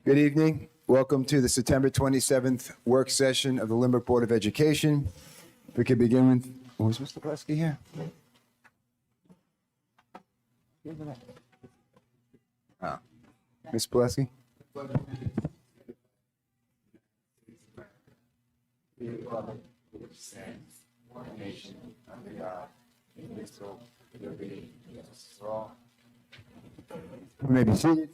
Good evening. Welcome to the September 27th work session of the Lynbrook Board of Education. If we could begin with, is Mr. Plesky here? Oh. Ms. Plesky? You may be seated.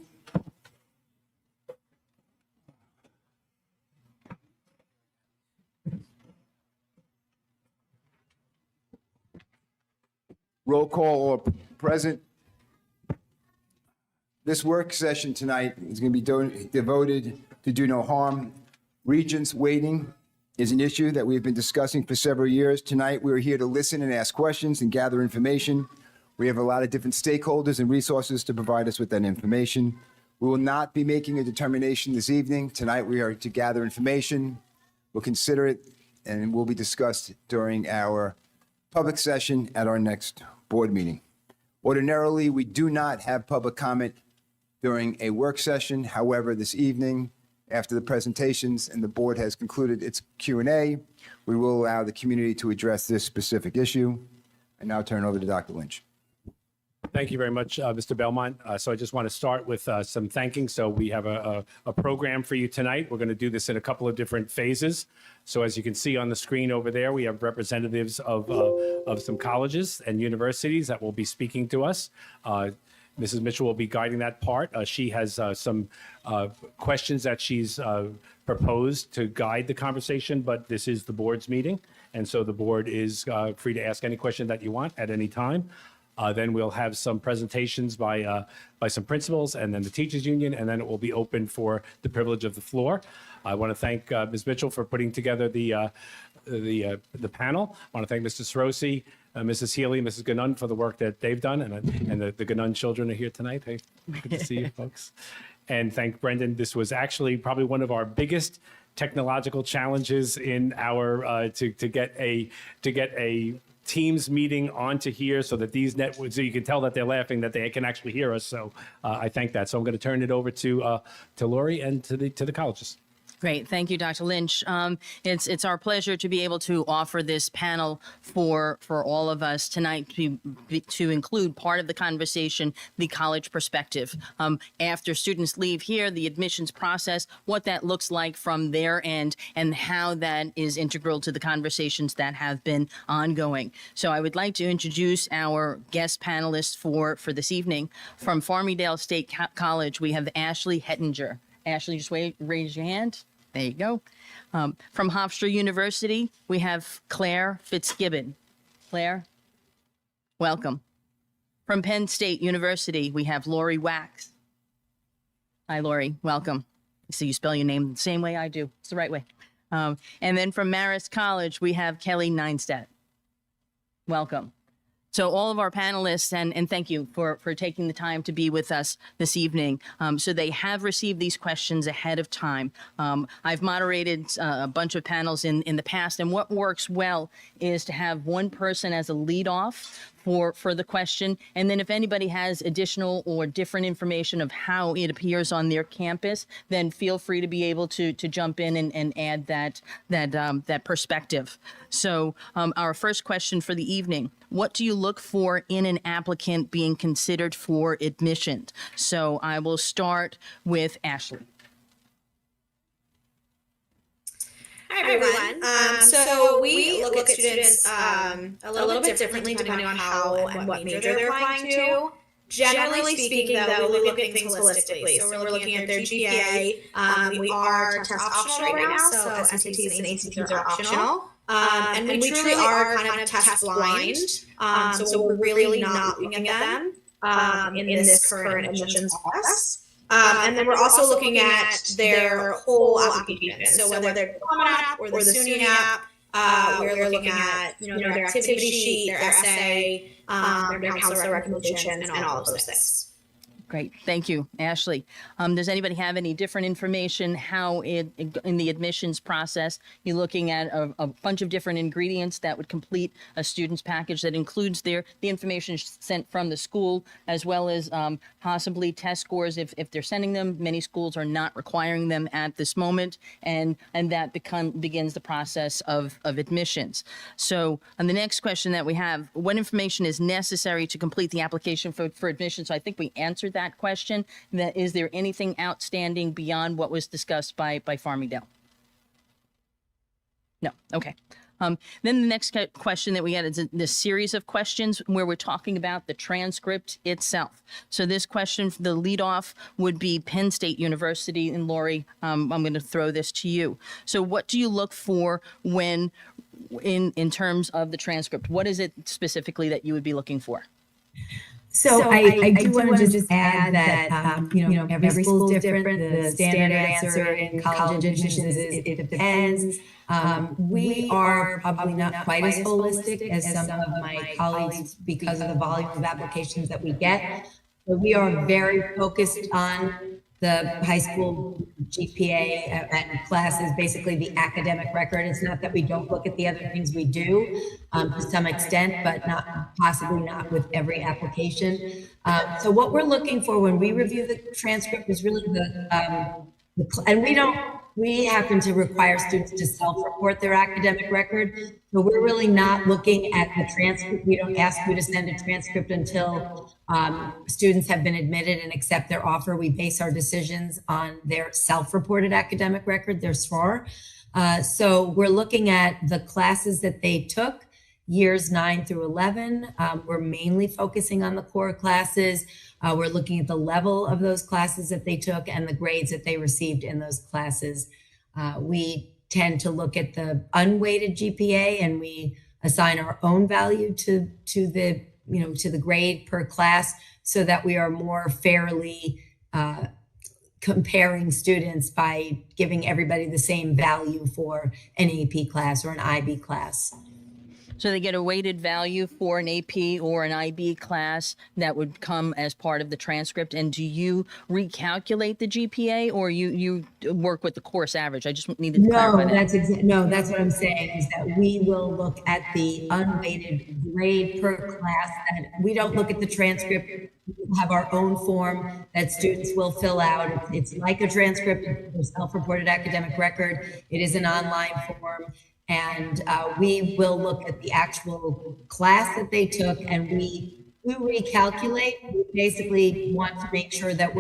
Roll call or present. This work session tonight is going to be devoted to do no harm. Regents waiting is an issue that we've been discussing for several years. Tonight, we're here to listen and ask questions and gather information. We have a lot of different stakeholders and resources to provide us with that information. We will not be making a determination this evening. Tonight, we are to gather information. We'll consider it and it will be discussed during our public session at our next board meeting. Ordinarily, we do not have public comment during a work session. However, this evening, after the presentations and the board has concluded its Q&A, we will allow the community to address this specific issue. I now turn over to Dr. Lynch. Thank you very much, Mr. Belmont. So I just want to start with some thanking. So we have a program for you tonight. We're going to do this in a couple of different phases. So as you can see on the screen over there, we have representatives of some colleges and universities that will be speaking to us. Mrs. Mitchell will be guiding that part. She has some questions that she's proposed to guide the conversation, but this is the board's meeting. And so the board is free to ask any question that you want at any time. Then we'll have some presentations by some principals and then the teachers union, and then it will be open for the privilege of the floor. I want to thank Ms. Mitchell for putting together the panel. I want to thank Mr. Sorosi, Mrs. Healy, Mrs. Ganun for the work that they've done, and the Ganun children are here tonight. Hey, good to see you folks. And thank Brendan. This was actually probably one of our biggest technological challenges in our to get a Teams meeting onto here so that these networks, so you can tell that they're laughing, that they can actually hear us. So I thank that. So I'm going to turn it over to Lori and to the colleges. Great. Thank you, Dr. Lynch. It's our pleasure to be able to offer this panel for all of us tonight to include part of the conversation, the college perspective. After students leave here, the admissions process, what that looks like from their end and how that is integral to the conversations that have been ongoing. So I would like to introduce our guest panelists for this evening. From Farmingdale State College, we have Ashley Hettinger. Ashley, just raise your hand. There you go. From Hofstra University, we have Claire Fitzgibbon. Claire, welcome. From Penn State University, we have Lori Wax. Hi, Lori. Welcome. So you spell your name the same way I do. It's the right way. And then from Marist College, we have Kelly Neinstedt. Welcome. So all of our panelists, and thank you for taking the time to be with us this evening. So they have received these questions ahead of time. I've moderated a bunch of panels in the past, and what works well is to have one person as a lead off for the question. And then if anybody has additional or different information of how it appears on their campus, then feel free to be able to jump in and add that perspective. So our first question for the evening: what do you look for in an applicant being considered for admission? So I will start with Ashley. Hi, everyone. So we look at students a little bit differently depending on how and what major they're applying to. Generally speaking, though, we look at things holistically. So we're looking at their GPA. We are test optional right now, so SATs and ACTs are optional. And we truly are kind of test blind. So we're really not looking at them in this current admissions process. And then we're also looking at their whole application. So whether they're the Common App or the SUNY app, we're looking at their activity sheet, their essay, their counselor recommendations, and all of those things. Great. Thank you, Ashley. Does anybody have any different information how in the admissions process, you're looking at a bunch of different ingredients that would complete a student's package that includes the information sent from the school, as well as possibly test scores if they're sending them. Many schools are not requiring them at this moment, and that begins the process of admissions. So the next question that we have, what information is necessary to complete the application for admission? So I think we answered that question. That is there anything outstanding beyond what was discussed by Farmingdale? No. Okay. Then the next question that we had is this series of questions where we're talking about the transcript itself. So this question, the leadoff would be Penn State University. And Lori, I'm going to throw this to you. So what do you look for when in terms of the transcript? What is it specifically that you would be looking for? So I do want to just add that, every school is different. The standard answer in college admissions is it depends. We are probably not quite as holistic as some of my colleagues because of the volume of applications that we get. But we are very focused on the high school GPA and classes, basically the academic record. It's not that we don't look at the other things we do to some extent, but possibly not with every application. So what we're looking for when we review the transcript is really we happen to require students to self-report their academic record. So we're really not looking at the transcript. We don't ask you to send a transcript until students have been admitted and accept their offer. We base our decisions on their self-reported academic record, their SROR. So we're looking at the classes that they took, years 9 through 11. We're mainly focusing on the core classes. We're looking at the level of those classes that they took and the grades that they received in those classes. We tend to look at the unweighted GPA, and we assign our own value to the grade per class, so that we are more fairly comparing students by giving everybody the same value for an AP class or an IB class. So they get a weighted value for an AP or an IB class that would come as part of the transcript. And do you recalculate the GPA, or you work with the course average? I just needed to clarify that. That's what I'm saying, is that we will look at the unweighted grade per class. And we don't look at the transcript. We have our own form that students will fill out. It's like a transcript, a self-reported academic record. It is an online form. And we will look at the actual class that they took, and we recalculate. We basically want to make sure that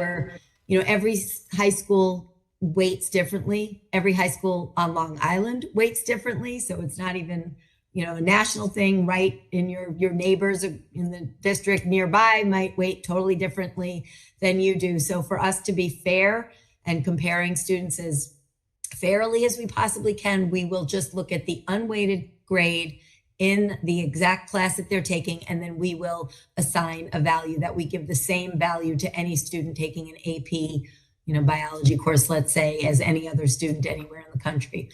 every high school weights differently. Every high school on Long Island weights differently. So it's not even, a national thing, right? In your neighbors in the district nearby might weight totally differently than you do. So for us to be fair and comparing students as fairly as we possibly can, we will just look at the unweighted grade in the exact class that they're taking, and then we will assign a value that we give the same value to any student taking an AP, biology course, let's say, as any other student anywhere in the country.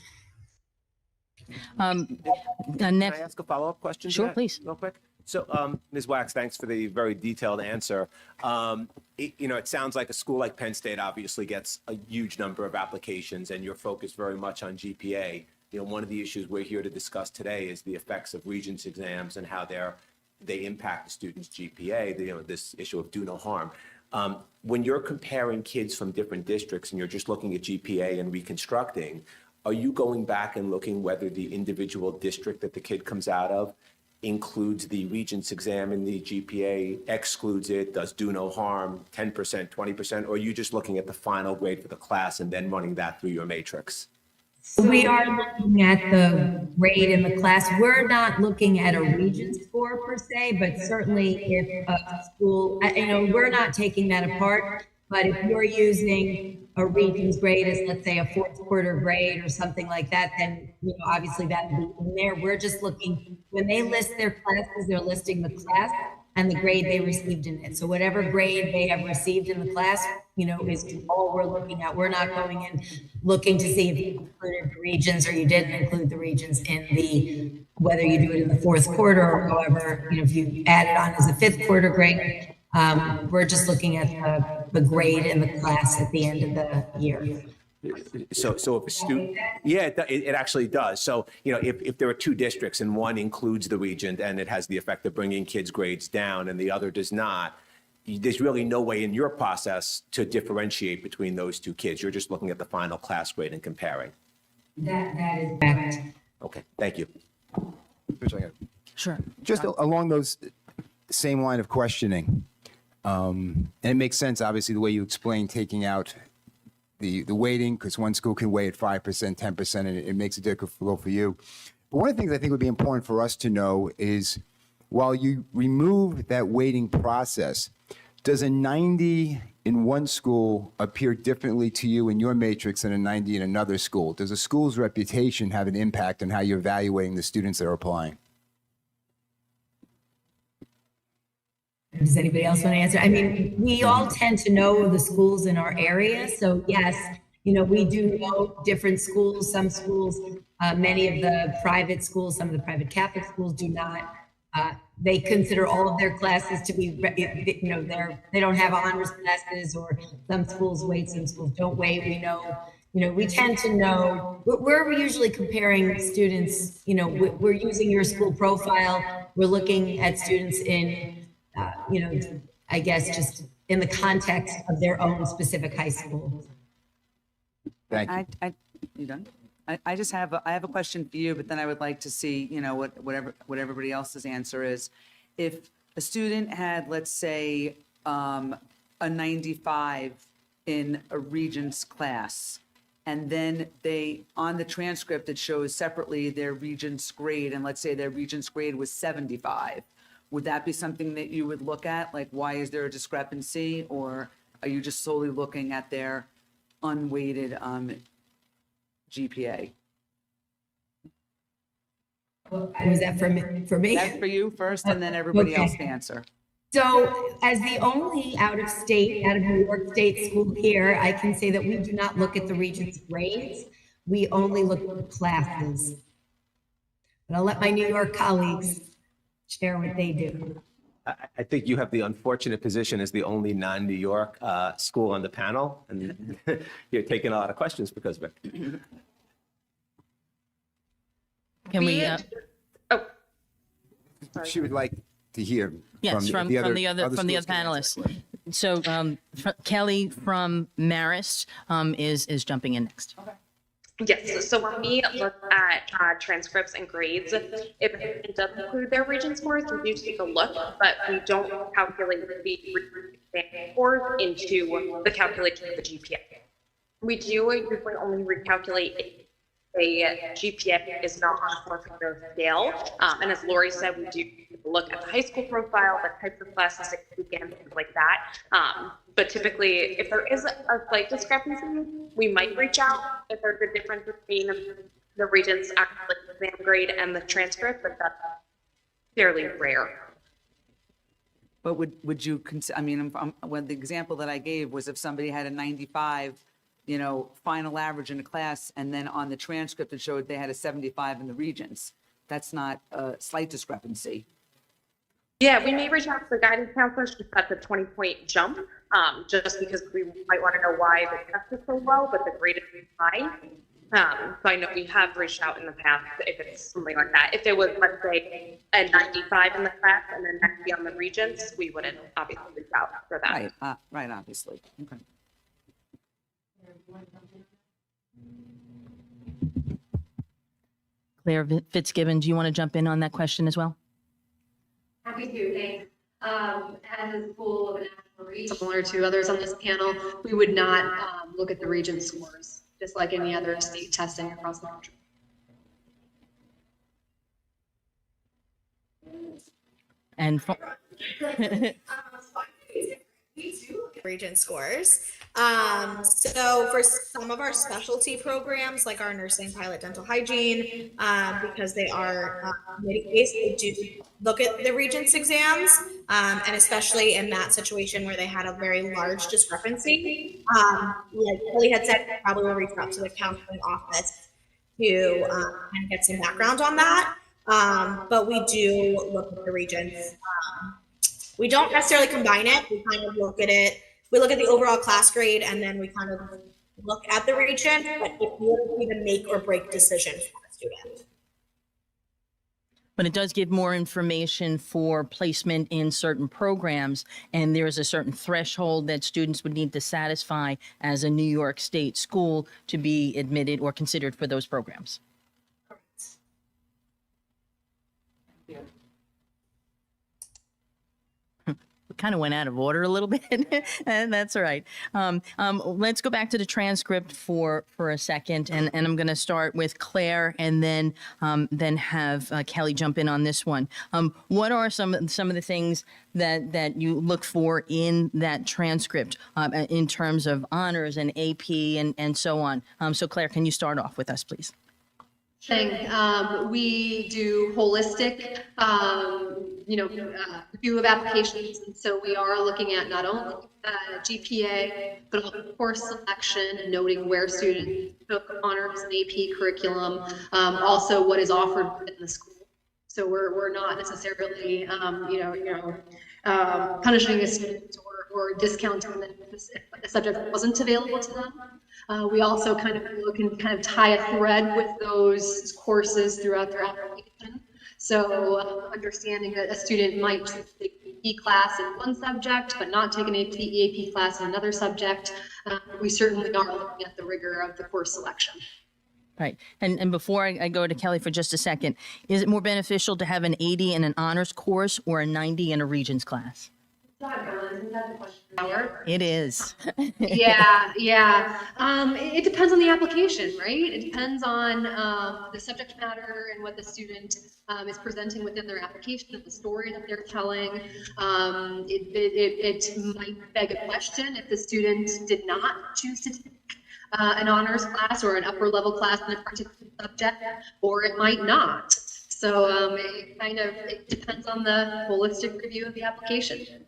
Can I ask a follow-up question? Sure, please. Real quick. So, Ms. Wax, thanks for the very detailed answer. It sounds like a school like Penn State obviously gets a huge number of applications, and you're focused very much on GPA. One of the issues we're here to discuss today is the effects of Regents exams and how they impact the student's GPA. This issue of do no harm. When you're comparing kids from different districts and you're just looking at GPA and reconstructing, are you going back and looking whether the individual district that the kid comes out of includes the Regents exam in the GPA, excludes it, does do no harm, 10%, 20%, or are you just looking at the final grade for the class and then running that through your matrix? We are looking at the grade in the class. We're not looking at a Regents score per se, but certainly if a school, we're not taking that apart. But if you're using a Regents grade as, let's say, a fourth quarter grade or something like that, then obviously that would be in there. We're just looking, when they list their classes, they're listing the class and the grade they received in it. So whatever grade they have received in the class, is all we're looking at. We're not going in looking to see if you included the Regents or you didn't include the Regents in whether you do it in the fourth quarter or however, if you add it on as a fifth quarter grade. We're just looking at the grade and the class at the end of the year. So if a student, yeah, it actually does. So, if there are two districts and one includes the Regent and it has the effect of bringing kids' grades down and the other does not, there's really no way in your process to differentiate between those two kids. You're just looking at the final class grade and comparing. That is correct. Okay, thank you. Sure. Just along those same line of questioning, and it makes sense, obviously, the way you explain taking out the weighting, because one school can weigh at 5%, 10%, and it makes it difficult for you. But one of the things I think would be important for us to know is, while you remove that weighting process, does a 90 in one school appear differently to you in your matrix than a 90 in another school? Does a school's reputation have an impact on how you're evaluating the students that are applying? Does anybody else want to answer? I mean, we all tend to know the schools in our area. So yes, we do know different schools. Some schools, many of the private schools, some of the private Catholic schools do not. They consider all of their classes to be, they don't have honors classes, or some schools weight, some schools don't weight. We tend to know, we're usually comparing students, we're using your school profile. We're looking at students in, I guess just in the context of their own specific high school. Thank you. You done? I just have a question for you, but then I would like to see, what everybody else's answer is. If a student had, let's say, a 95 in a Regents class, and then on the transcript, it shows separately their Regents grade, and let's say their Regents grade was 75. Would that be something that you would look at? Like, why is there a discrepancy? Or are you just solely looking at their unweighted GPA? Was that for me? That's for you first, and then everybody Okay. else to answer. So as the only out of New York State school here, I can say that we do not look at the Regents' grades. We only look at the classes. But I'll let my New York colleagues share what they do. I think you have the unfortunate position as the only non-New York school on the panel, and you're taking a lot of questions because of it. Can we, She would like to hear yes, from the other schools can answer. panelists. So Kelly from Marist is jumping in next. Yes, so when we look at transcripts and grades, if it does include their Regents scores, we do take a look, but we don't calculate the scores into the calculation of the GPA. We do usually only recalculate if a GPA is not on a particular scale. And as Lori said, we do look at the high school profile, the types of classes that begin, things like that. But typically, if there is a slight discrepancy, we might reach out if there's a difference between the Regents' actual exam grade and the transcript, but that's fairly rare. But would you, when the example that I gave was if somebody had a 95, final average in a class, and then on the transcript it showed they had a 75 in the Regents, that's not a slight discrepancy. Yeah, we may reach out to the guidance counselors just at the 20-point jump, just because we might want to know why the test is so low, but the grade is high. So I know we have reached out in the past if it's something like that. If it was, let's say, a 95 in the class and then 90 on the Regents, we wouldn't obviously reach out for that. Right, obviously. Okay. Claire Fitzgibbon, do you want to jump in on that question as well? Happy to, thanks. As a school of national reach, similar to others on this panel, we would not look at the Regent scores, just like any other state testing across the country. And Regent scores. So for some of our specialty programs, like our nursing, pilot, dental hygiene, because they are based, they do look at the Regents exams, and especially in that situation where they had a very large discrepancy. Like Kelly had said, probably will reach out to the counseling office to kind of get some background on that. But we do look at the Regents We don't necessarily combine it. We kind of look at it. We look at the overall class grade, and then we kind of look at the region, but it wouldn't be the make or break decision for a student. But it does give more information for placement in certain programs, and there is a certain threshold that students would need to satisfy as a New York State school to be admitted or considered for those programs. Kind of went out of order a little bit, and that's all right. Let's go back to the transcript for a second, and I'm going to start with Claire, and then have Kelly jump in on this one. What are some of the things that you look for in that transcript in terms of honors and AP and so on? So Claire, can you start off with us, please? We do holistic, review of applications, and so we are looking at not only GPA, but also course selection, and noting where students took honors and AP curriculum, also what is offered within the school. So we're not necessarily, punishing a student or discounting them if the subject wasn't available to them. We also kind of look and kind of tie a thread with those courses throughout their application. So understanding that a student might take an AP class in one subject, but not take an AP class in another subject, we certainly are looking at the rigor of the course selection. Right. And before I go to Kelly for just a second, is it more beneficial to have an 80 in an honors course or a 90 in a Regents class? It is. Yeah. It depends on the application, right? It depends on the subject matter and what the student is presenting within their application, the story that they're telling. It might beg a question if the student did not choose to take an honors class or an upper level class in a particular subject, or it might not. So it depends on the holistic review of the application.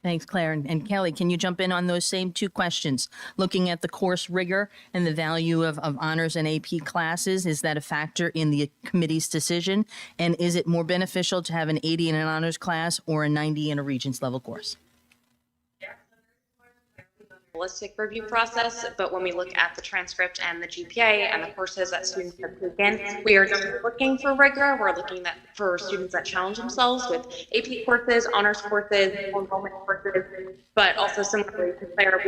Thanks, Claire. And Kelly, can you jump in on those same two questions? Looking at the course rigor and the value of honors and AP classes, is that a factor in the committee's decision? And is it more beneficial to have an 80 in an honors class or a 90 in a Regents level course? Holistic review process, but when we look at the transcript and the GPA and the courses that students have taken, we are just looking for rigor. We're looking for students that challenge themselves with AP courses, honors courses, enrollment courses, but also similarly to Claire,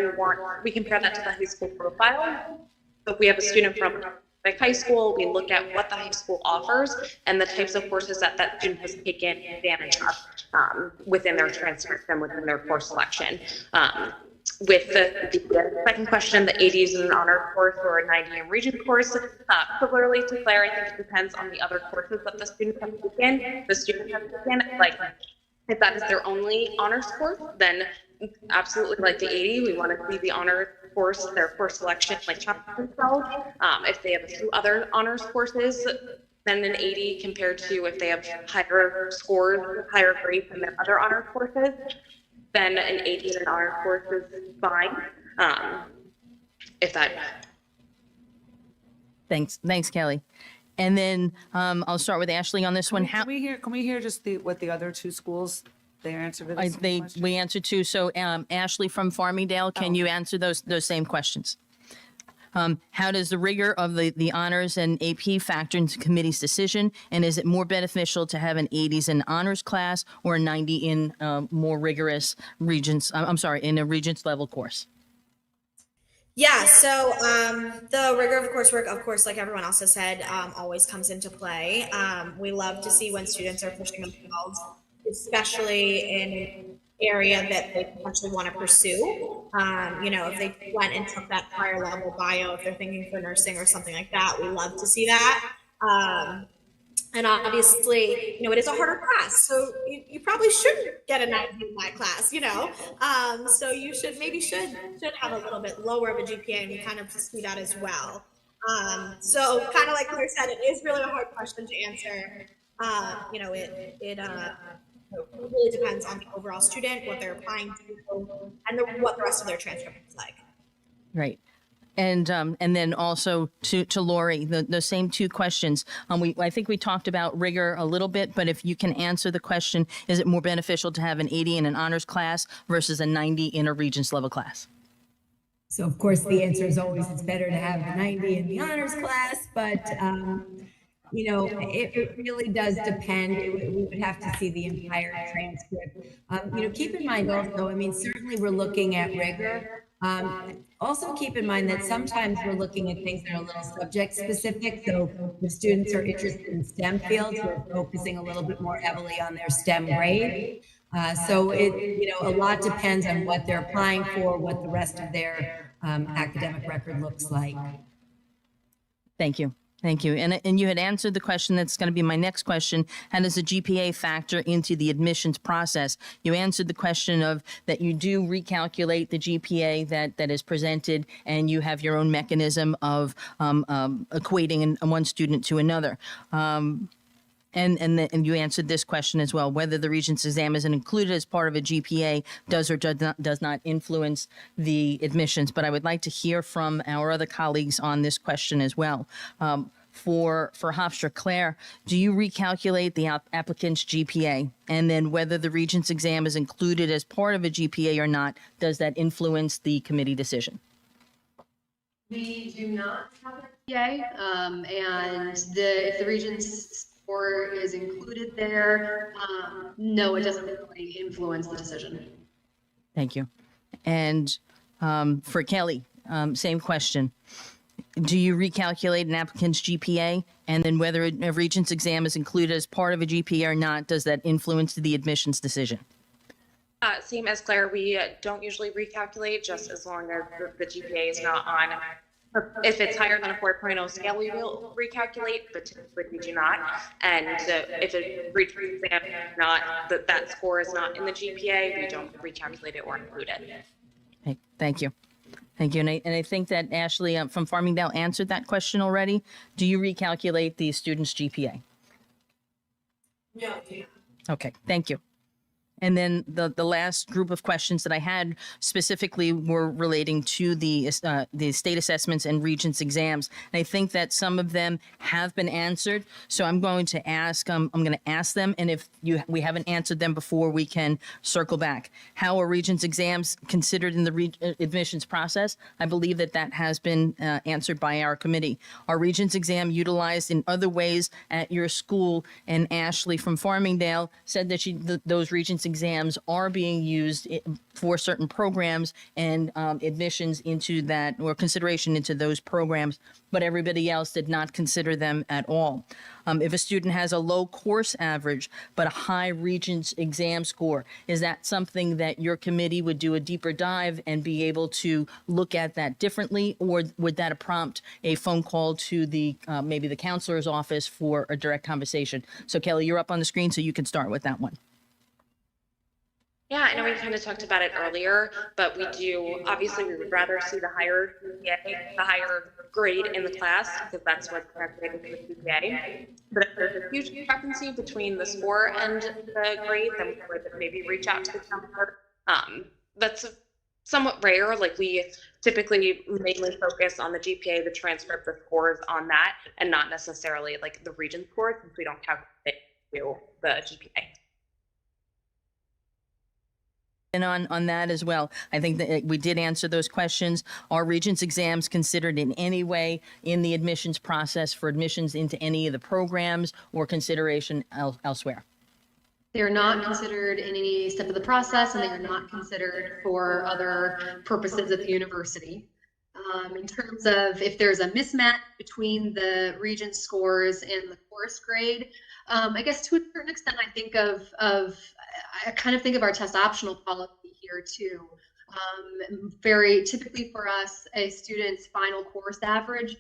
we compare that to the high school profile. So if we have a student from high school, we look at what the high school offers and the types of courses that student has taken advantage of within their transcript and within their course selection. With the second question, the 80s in an honor course or a 90 in Regent course, similarly to Claire, I think it depends on the other courses that the students have taken. The students have taken, like, if that is their only honors course, then absolutely like the 80, we want to see the honor course, their course selection, like challenge themselves. If they have a few other honors courses, then an 80 compared to if they have higher scores, higher grades than their other honors courses, then an 80 in an honors course is fine. If that. Thanks, Kelly. And then I'll start with Ashley on this one. Can we hear just what the other two schools, their answer to this question? We answered two. So Ashley from Farmingdale, can you answer those same questions? How does the rigor of the honors and AP factor into committee's decision? And is it more beneficial to have an 80s in honors class or a 90 in more rigorous Regents, in a Regents level course? Yeah, so the rigor of coursework, of course, like everyone else has said, always comes into play. We love to see when students are pushing themselves, especially in an area that they potentially want to pursue. If they went and took that higher level bio, if they're thinking for nursing or something like that, we love to see that. And obviously, it is a harder class, so you probably shouldn't get a 90 in that class, so you should have a little bit lower of a GPA, and we kind of see that as well. So kind of like Claire said, it is really a hard question to answer. It really depends on the overall student, what they're applying to, and what the rest of their transcript is like. Right. And then also to Lori, the same two questions. I think we talked about rigor a little bit, but if you can answer the question, is it more beneficial to have an 80 in an honors class versus a 90 in a Regents level class? So of course, the answer is always it's better to have the 90 in the honors class, but you know, it really does depend. We would have to see the entire transcript. You know, keep in mind also, I mean, certainly we're looking at rigor. Also keep in mind that sometimes we're looking at things that are a little subject specific. So if students are interested in STEM fields, we're focusing a little bit more heavily on their STEM grade. So you know, a lot depends on what they're applying for, what the rest of their academic record looks like. Thank you. Thank you. And you had answered the question that's going to be my next question. How does the GPA factor into the admissions process? You answered the question of that you do recalculate the GPA that is presented, and you have your own mechanism of equating one student to another. And you answered this question as well, whether the Regents exam isn't included as part of a GPA does or does not influence the admissions. But I would like to hear from our other colleagues on this question as well. For Hofstra, Claire, do you recalculate the applicant's GPA? And then whether the Regents exam is included as part of a GPA or not, does that influence the committee decision? We do not have a GPA, and if the Regents score is included there, no, it doesn't really influence the decision. Thank you. And for Kelly, same question. Do you recalculate an applicant's GPA? And then whether a Regents exam is included as part of a GPA or not, does that influence the admissions decision? Same as Claire, we don't usually recalculate, just as long as the GPA is not on. If it's higher than a 4.0 scale, we will recalculate, but typically we do not. And if a Regents exam is not, that score is not in the GPA, we don't recalculate it or include it. Okay, thank you. Thank you. And I think that Ashley from Farmingdale answered that question already. Do you recalculate the student's GPA? No. Okay, thank you. And then the last group of questions that I had specifically were relating to the state assessments and Regents exams. And I think that some of them have been answered. So I'm going to ask, I'm going to ask them. And if we haven't answered them before, we can circle back. How are Regents exams considered in the admissions process? I believe that has been answered by our committee. Are Regents exam utilized in other ways at your school? And Ashley from Farmingdale said that those Regents exams are being used for certain programs and admissions into that or consideration into those programs, but everybody else did not consider them at all. If a student has a low course average but a high Regents exam score, is that something that your committee would do a deeper dive and be able to look at that differently, or would that prompt a phone call to the maybe the counselor's office for a direct conversation? So Kelly, you're up on the screen, so you can start with that one. Yeah, I know we kind of talked about it earlier, but obviously we would rather see the higher GPA, the higher grade in the class, because that's what's calculated for the GPA. But if there's a huge discrepancy between the score and the grade, then we would maybe reach out to the counselor. That's somewhat rare. Like, we typically mainly focus on the GPA, the transcript, the scores on that, and not necessarily like the Regents score, since we don't calculate to the GPA. And on that as well, I think that we did answer those questions. Are Regents exams considered in any way in the admissions process for admissions into any of the programs or consideration elsewhere? They are not considered in any step of the process, and they are not considered for other purposes at the university. In terms of if there's a mismatch between the Regents scores and the course grade, I guess to a certain extent, I kind of think of our test optional policy here too. Very typically for us, a student's final course average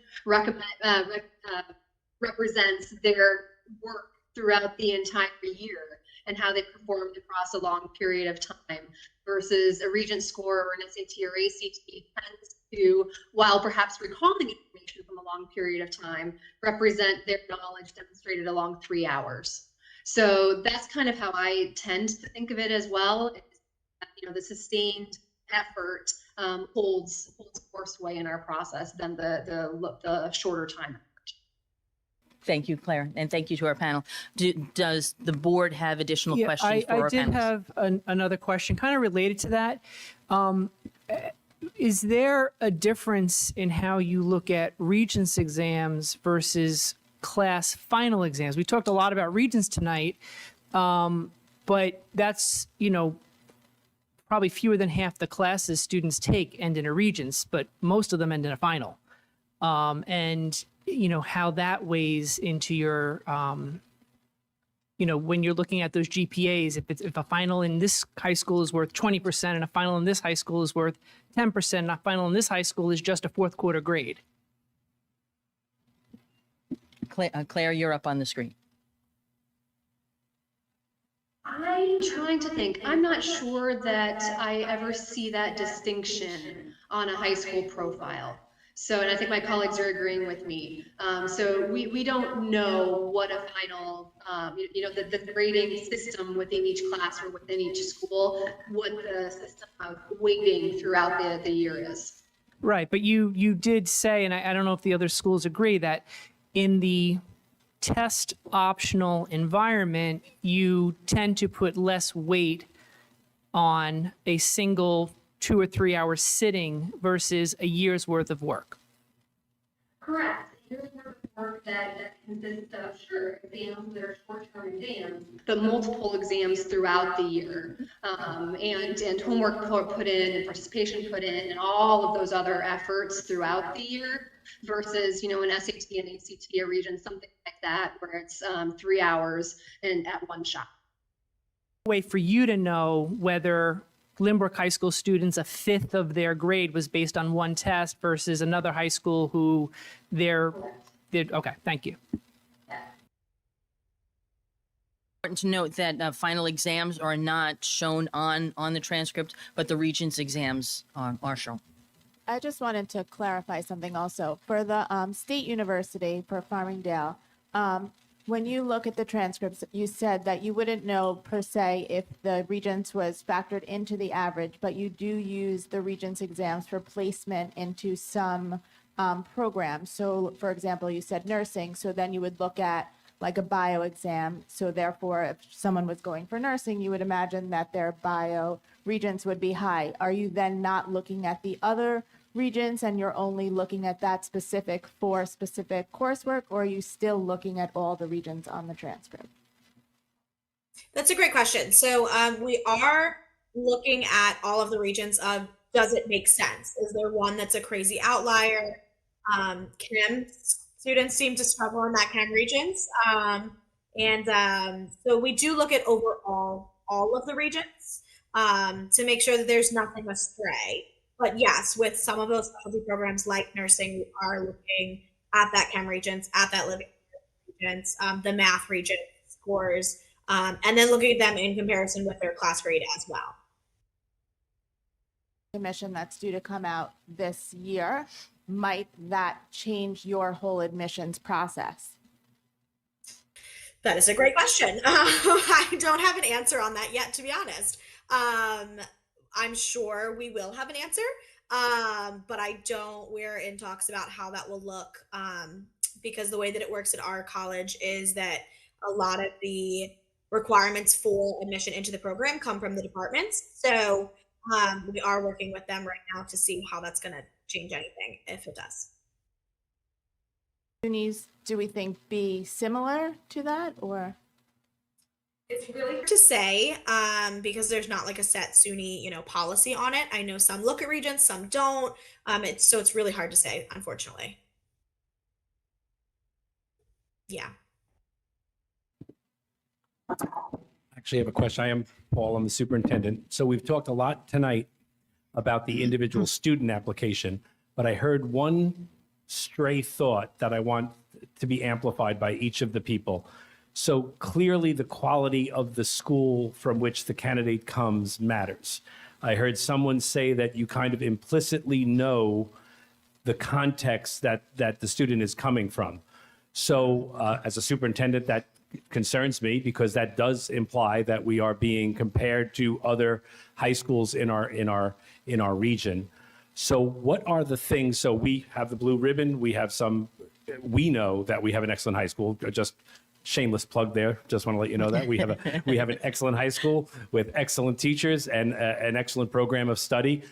represents their work throughout the entire year and how they performed across a long period of time, versus a Regents score or an SAT or ACT tends to, while perhaps recalling information from a long period of time, represent their knowledge demonstrated along 3 hours. So that's kind of how I tend to think of it as well. The sustained effort holds more sway in our process than the shorter time. Thank you, Claire, and thank you to our panel. Does the board have additional questions for I our did panelists? have another question, kind of related to that. Is there a difference in how you look at Regents exams versus class final exams? We talked a lot about Regents tonight, but that's, probably fewer than half the classes students take end in a Regents, but most of them end in a final. And how that weighs into your, when you're looking at those GPAs, if a final in this high school is worth 20% and a final in this high school is worth 10%, and a final in this high school is just a fourth quarter grade. Claire, you're up on the screen. I'm trying to think. I'm not sure that I ever see that distinction on a high school profile. So, and I think my colleagues are agreeing with me. So we don't know what a final, the grading system within each class or within each school, what the system of weighting throughout the year is. Right, but you did say, and I don't know if the other schools agree, that in the test optional environment, you tend to put less weight on a single 2 or 3 hour sitting versus a year's worth of work. Correct. Here's work that consists of, exams that are short-term exams, but multiple exams throughout the year, and homework put in, and participation put in, and all of those other efforts throughout the year, versus, an SAT and ACT or Regents, something like that, where it's 3 hours and at one shot. Way for you to know whether Glenbrook High School students, a fifth of their grade was based on one test versus another high school who okay, thank you. Important to note that final exams are not shown on the transcript, but the Regents exams are shown. I just wanted to clarify something also. For the State University, for Farmingdale, when you look at the transcripts, you said that you wouldn't know per se if the Regents was factored into the average, but you do use the Regents exams for placement into some programs. So, for example, you said nursing, so then you would look at like a bio exam. So therefore, if someone was going for nursing, you would imagine that their bio Regents would be high. Are you then not looking at the other Regents and you're only looking at that specific for specific coursework, or are you still looking at all the Regents on the transcript? That's a great question. So we are looking at all of the Regents of, does it make sense? Is there one that's a crazy outlier? Chem students seem to struggle in that Chem Regents. So we do look at overall all of the Regents to make sure that there's nothing astray. But yes, with some of those specialty programs like nursing, we are looking at that Chem Regents, at that Living Regents, the Math Regents scores, and then looking at them in comparison with their class grade as well. Admission that's due to come out this year, might that change your whole admissions process? That is a great question. I don't have an answer on that yet, to be honest. I'm sure we will have an answer, but we're in talks about how that will look, because the way that it works at our college is that a lot of the requirements for admission into the program come from the departments. So we are working with them right now to see how that's going to change anything, if it does. SUNYs, do we think be similar to that, or? It's really hard to say, because there's not like a set SUNY, policy on it. I know some look at Regents, some don't. It's really hard to say, unfortunately. Yeah. Actually, I have a question. I am Paul. I'm the superintendent. So we've talked a lot tonight about the individual student application, but I heard one stray thought that I want to be amplified by each of the people. So clearly the quality of the school from which the candidate comes matters. I heard someone say that you kind of implicitly know the context that the student is coming from. So as a superintendent, that concerns me because that does imply that we are being compared to other high schools in our region. So what are the things? So we have the blue ribbon. We know that we have an excellent high school. Just shameless plug there. Just want to let you know that we have an excellent high school with excellent teachers and an excellent program of study.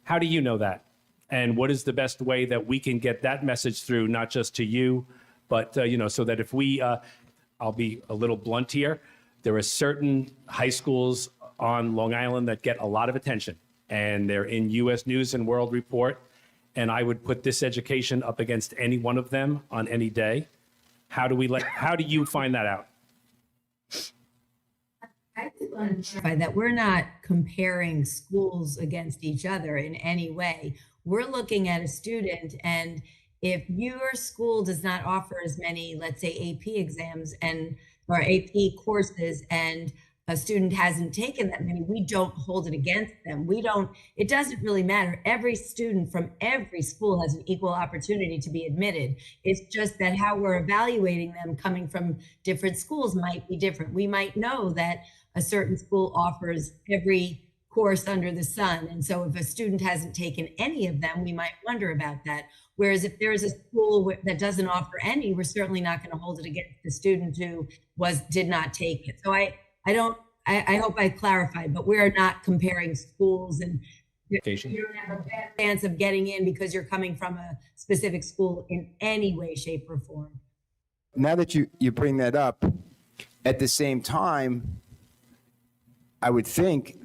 How do you know that? And what is the best way that we can get that message through, not just to you, but so that if we, I'll be a little blunt here, there are certain high schools on Long Island that get a lot of attention, and they're in U.S. News and World Report. And I would put this education up against any one of them on any day. How do you find that out? I just want to clarify that we're not comparing schools against each other in any way. We're looking at a student, and if your school does not offer as many, let's say, AP exams or AP courses, and a student hasn't taken that many, we don't hold it against them. It doesn't really matter. Every student from every school has an equal opportunity to be admitted. It's just that how we're evaluating them coming from different schools might be different. We might know that a certain school offers every course under the sun. And so if a student hasn't taken any of them, we might wonder about that. Whereas if there is a school that doesn't offer any, we're certainly not going to hold it against the student who did not take it. So I hope I clarified, but we're not comparing schools, and you don't have a bad chance of getting in because you're coming from a specific school in any way, shape, or form. Now that you bring that up, at the same time, I would think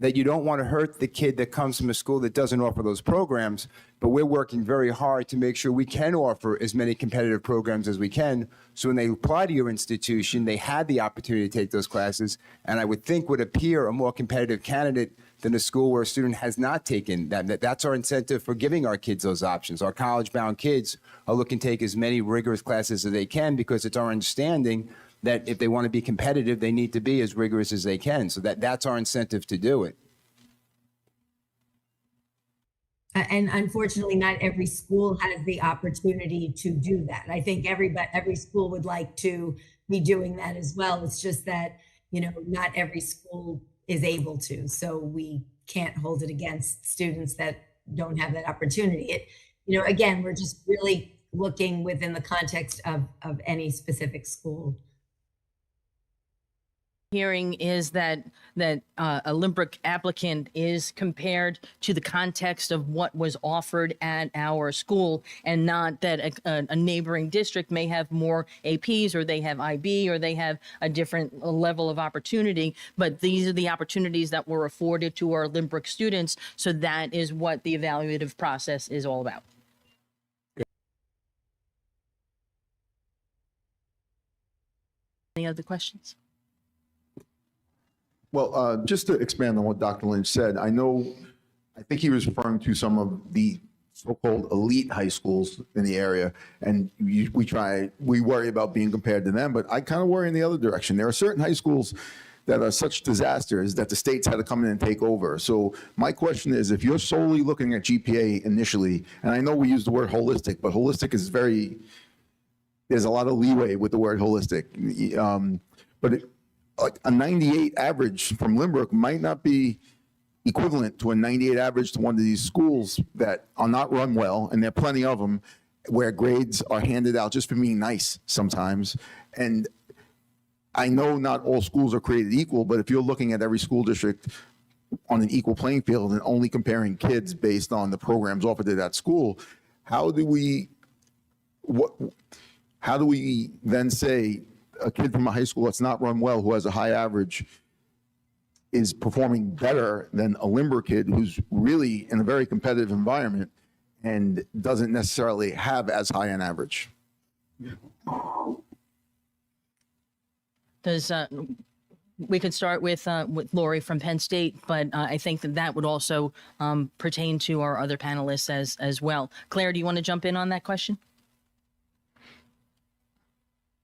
that you don't want to hurt the kid that comes from a school that doesn't offer those programs, but we're working very hard to make sure we can offer as many competitive programs as we can. So when they apply to your institution, they had the opportunity to take those classes, and I would think would appear a more competitive candidate than a school where a student has not taken that. That's our incentive for giving our kids those options. Our college-bound kids are looking to take as many rigorous classes as they can because it's our understanding that if they want to be competitive, they need to be as rigorous as they can. So that's our incentive to do it. And unfortunately, not every school has the opportunity to do that. I think every school would like to be doing that as well. It's just that, not every school is able to. So we can't hold it against students that don't have that opportunity. Again, we're just really looking within the context of any specific school. Hearing is that a Limerick applicant is compared to the context of what was offered at our school, and not that a neighboring district may have more APs, or they have IB, or they have a different level of opportunity. But these are the opportunities that were afforded to our Limerick students. So that is what the evaluative process is all about. Any other questions? Well, just to expand on what Dr. Lynch said, I think he was referring to some of the so-called elite high schools in the area, and we worry about being compared to them, but I kind of worry in the other direction. There are certain high schools that are such disasters that the states had to come in and take over. So my question is, if you're solely looking at GPA initially, and I know we use the word holistic, but holistic is there's a lot of leeway with the word holistic. Like a 98 average from Limerick might not be equivalent to a 98 average to one of these schools that are not run well, and there are plenty of them where grades are handed out just for being nice sometimes. And I know not all schools are created equal, but if you're looking at every school district on an equal playing field and only comparing kids based on the programs offered at that school, how do we then say a kid from a high school that's not run well, who has a high average, is performing better than a Limerick kid who's really in a very competitive environment and doesn't necessarily have as high an average? We could start with Lori from Penn State, but I think that would also pertain to our other panelists as well. Claire, do you want to jump in on that question?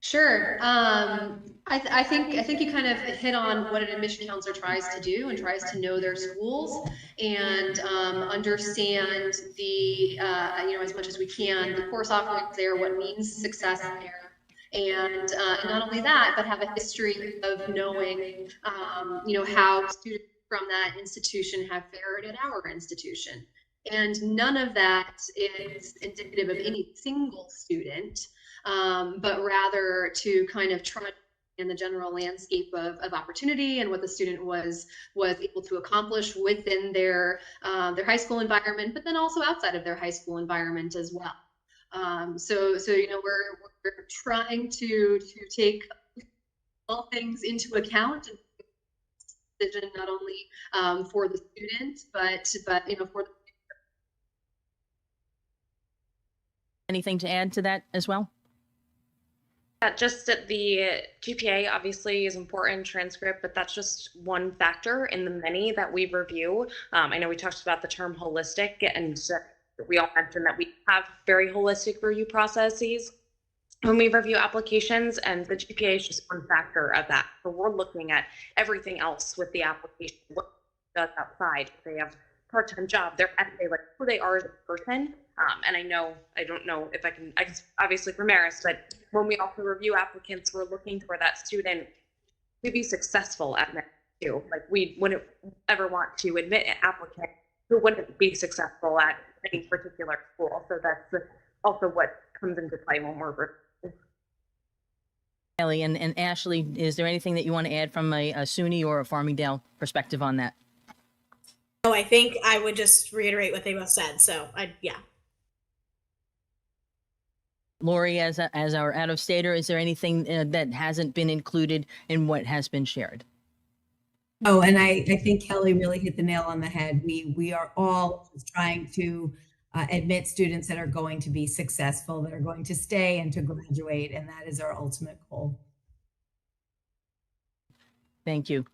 Sure. I think you kind of hit on what an admission counselor tries to do, and tries to know their schools and understand the, as much as we can, the course offerings there, what means success there. And not only that, but have a history of knowing, how students from that institution have fared at our institution. And none of that is indicative of any single student, but rather to kind of try in the general landscape of opportunity and what the student was able to accomplish within their high school environment, but then also outside of their high school environment as well. So we're trying to take all things into account, decision not only for the student, but for the. Anything to add to that as well? Just that the GPA obviously is important, transcript, but that's just one factor in the many that we review. I know we talked about the term holistic, and we all mentioned that we have very holistic review processes when we review applications, and the GPA is just one factor of that. So we're looking at everything else with the application, what does outside. If they have a part-time job, their essay, like who they are as a person. And I don't know if I can obviously for Marist, but when we also review applicants, we're looking for that student to be successful at Marist too. Like we wouldn't ever want to admit an applicant who wouldn't be successful at any particular school. So that's also what comes into play when we're reviewing. Kelly and Ashley, is there anything that you want to add from a SUNY or a Farmingdale perspective on that? No, I think I would just reiterate what they both said. So yeah. Lori, as our out-of-stater, is there anything that hasn't been included in what has been shared? Oh, and I think Kelly really hit the nail on the head. We are all just trying to admit students that are going to be successful, that are going to stay and to graduate, and that is our ultimate goal. Thank you.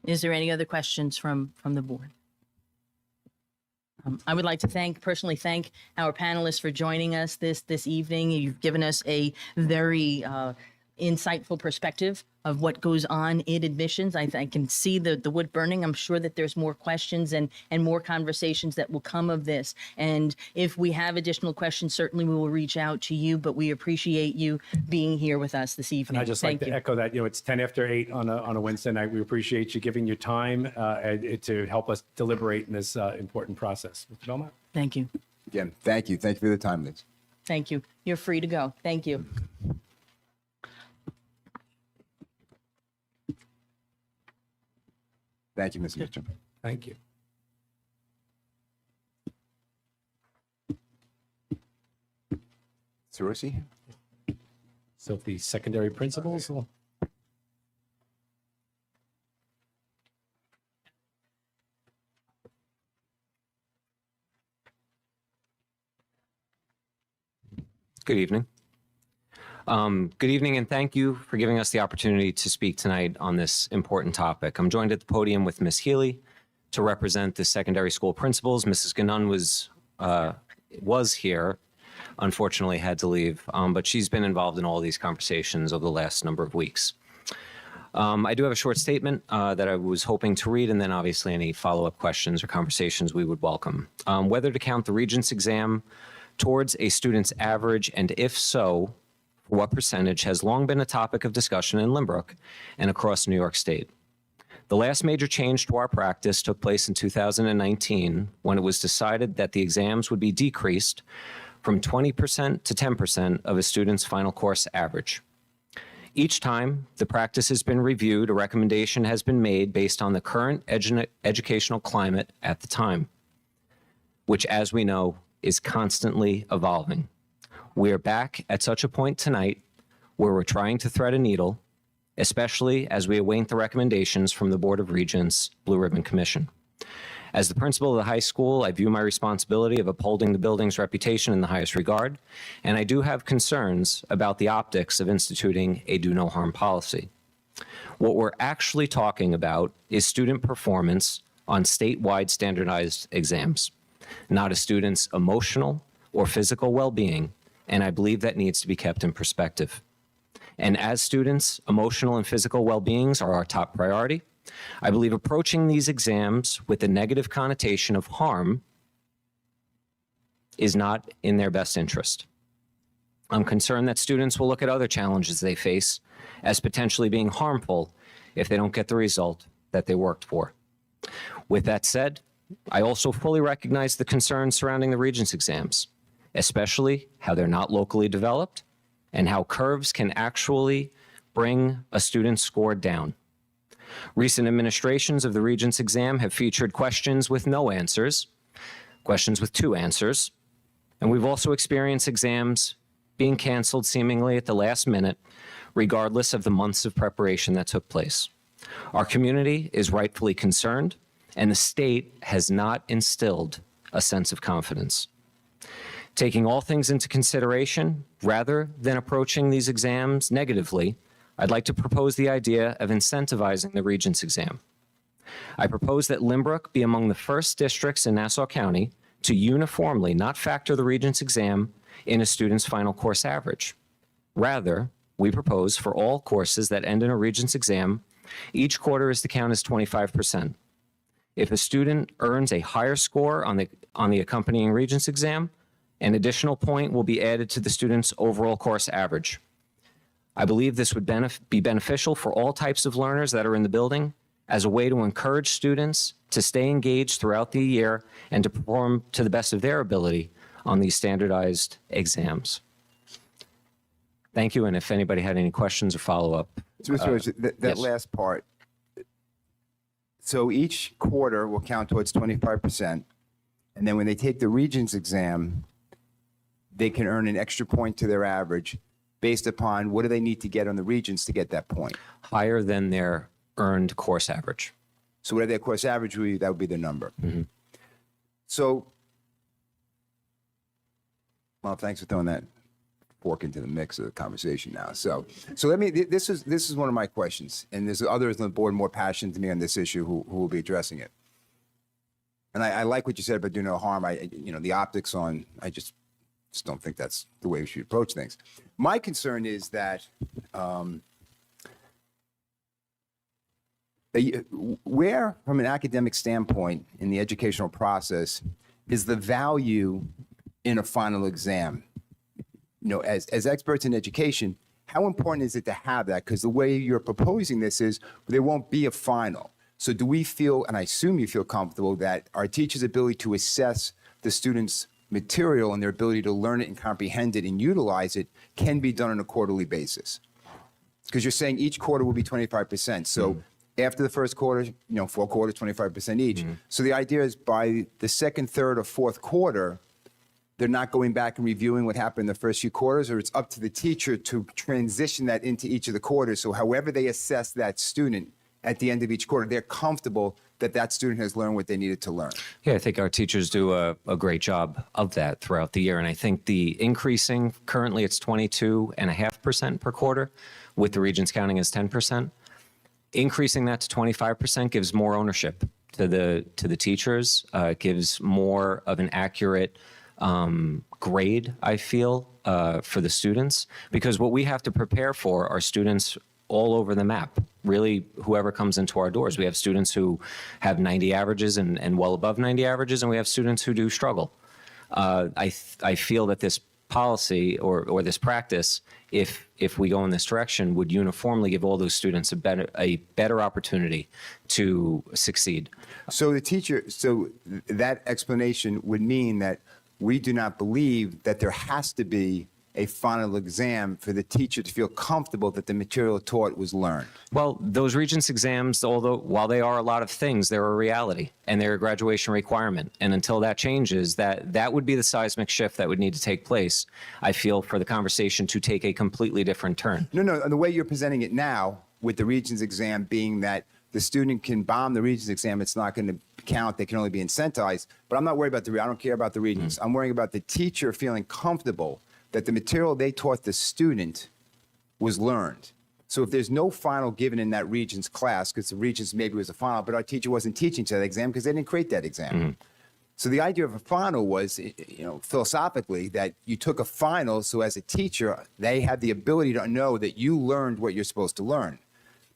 Is there any other questions from the board? I would like to personally thank our panelists for joining us this evening. You've given us a very insightful perspective of what goes on in admissions. I can see the wood burning. I'm sure that there's more questions and more conversations that will come of this. And if we have additional questions, certainly we will reach out to you, but we appreciate you being here with us this evening. And I just like to echo that, it's 10 after 8 on a Wednesday night. We appreciate you giving your time to help us deliberate in this important process. Mr. Belmont? Thank you. Again, thank you. Thank you for the time, Liz. Thank you. You're free to go. Thank you. Thank you, Mr. Mitchell. Thank you. Sarusi? So the secondary principals will. Good evening. Good evening, and thank you for giving us the opportunity to speak tonight on this important topic. I'm joined at the podium with Ms. Healy to represent the secondary school principals. Mrs. Ganun was here, unfortunately had to leave, but she's been involved in all these conversations over the last number of weeks. I do have a short statement that I was hoping to read, and then obviously any follow-up questions or conversations we would welcome. Whether to count the Regents exam towards a student's average, and if so, what percentage, has long been a topic of discussion in Lynbrook and across New York State. The last major change to our practice took place in 2019 when it was decided that the exams would be decreased from 20% to 10% of a student's final course average. Each time the practice has been reviewed, a recommendation has been made based on the current educational climate at the time, which, as we know, is constantly evolving. We are back at such a point tonight where we're trying to thread a needle, especially as we await the recommendations from the Board of Regents Blue Ribbon Commission. As the principal of the high school, I view my responsibility of upholding the building's reputation in the highest regard, and I do have concerns about the optics of instituting a do no harm policy. What we're actually talking about is student performance on statewide standardized exams, not a student's emotional or physical well-being, and I believe that needs to be kept in perspective. And as students, emotional and physical well-beings are our top priority. I believe approaching these exams with the negative connotation of harm is not in their best interest. I'm concerned that students will look at other challenges they face as potentially being harmful if they don't get the result that they worked for. With that said, I also fully recognize the concerns surrounding the Regents exams, especially how they're not locally developed and how curves can actually bring a student's score down. Recent administrations of the Regents exam have featured questions with no answers, questions with 2 answers, and we've also experienced exams being canceled seemingly at the last minute, regardless of the months of preparation that took place. Our community is rightfully concerned, and the state has not instilled a sense of confidence. Taking all things into consideration, rather than approaching these exams negatively, I'd like to propose the idea of incentivizing the Regents exam. I propose that Lynbrook be among the first districts in Nassau County to uniformly not factor the Regents exam in a student's final course average. Rather, we propose for all courses that end in a Regents exam, each quarter is to count as 25%. If a student earns a higher score on the accompanying Regents exam, an additional point will be added to the student's overall course average. I believe this would be beneficial for all types of learners that are in the building as a way to encourage students to stay engaged throughout the year and to perform to the best of their ability on these standardized exams. Thank you, and if anybody had any questions or follow-up. So, Mr. Rhodes, that yes. last part. So each quarter will count towards 25%. And then when they take the Regents exam, they can earn an extra point to their average based upon what do they need to get on the Regents to get that point. Higher than their earned course average. So whatever their course average would be, that would be the number. So, well, thanks for throwing that fork into the mix of the conversation now. So let me, this is one of my questions, and there's others on the board more passionate than me on this issue who will be addressing it. And I like what you said about do no harm. The optics on, I just don't think that's the way we should approach things. My concern is that where, from an academic standpoint in the educational process, is the value in a final exam? As experts in education, how important is it to have that? Because the way you're proposing this is there won't be a final. So do we feel, and I assume you feel comfortable, that our teachers' ability to assess the students' material and their ability to learn it and comprehend it and utilize it can be done on a quarterly basis? Because you're saying each quarter will be 25%. So after the first quarter, 4 quarters, 25% each. So the idea is by the second, third, or fourth quarter, they're not going back and reviewing what happened in the first few quarters, or it's up to the teacher to transition that into each of the quarters. So however they assess that student at the end of each quarter, they're comfortable that that student has learned what they needed to learn. Yeah, I think our teachers do a great job of that throughout the year. And I think the increasing, currently it's 22.5% per quarter, with the Regents counting as 10%. Increasing that to 25% gives more ownership to the teachers, gives more of an accurate grade, I feel, for the students, because what we have to prepare for are students all over the map, really whoever comes into our doors. We have students who have 90 averages and well above 90 averages, and we have students who do struggle. I feel that this policy or this practice, if we go in this direction, would uniformly give all those students a better opportunity to succeed. So that explanation would mean that we do not believe that there has to be a final exam for the teacher to feel comfortable that the material taught was learned. Well, those Regents exams, while they are a lot of things, they're a reality and they're a graduation requirement. And until that changes, that would be the seismic shift that would need to take place, I feel, for the conversation to take a completely different turn. No, the way you're presenting it now with the Regents exam being that the student can bomb the Regents exam, it's not going to count, they can only be incentivized. But I'm not worried about I don't care about the Regents. I'm worrying about the teacher feeling comfortable that the material they taught the student was learned. So if there's no final given in that Regents class, because the Regents maybe was a final, but our teacher wasn't teaching to that exam because they didn't create that exam. So the idea of a final was, philosophically, that you took a final, so as a teacher, they had the ability to know that you learned what you're supposed to learn.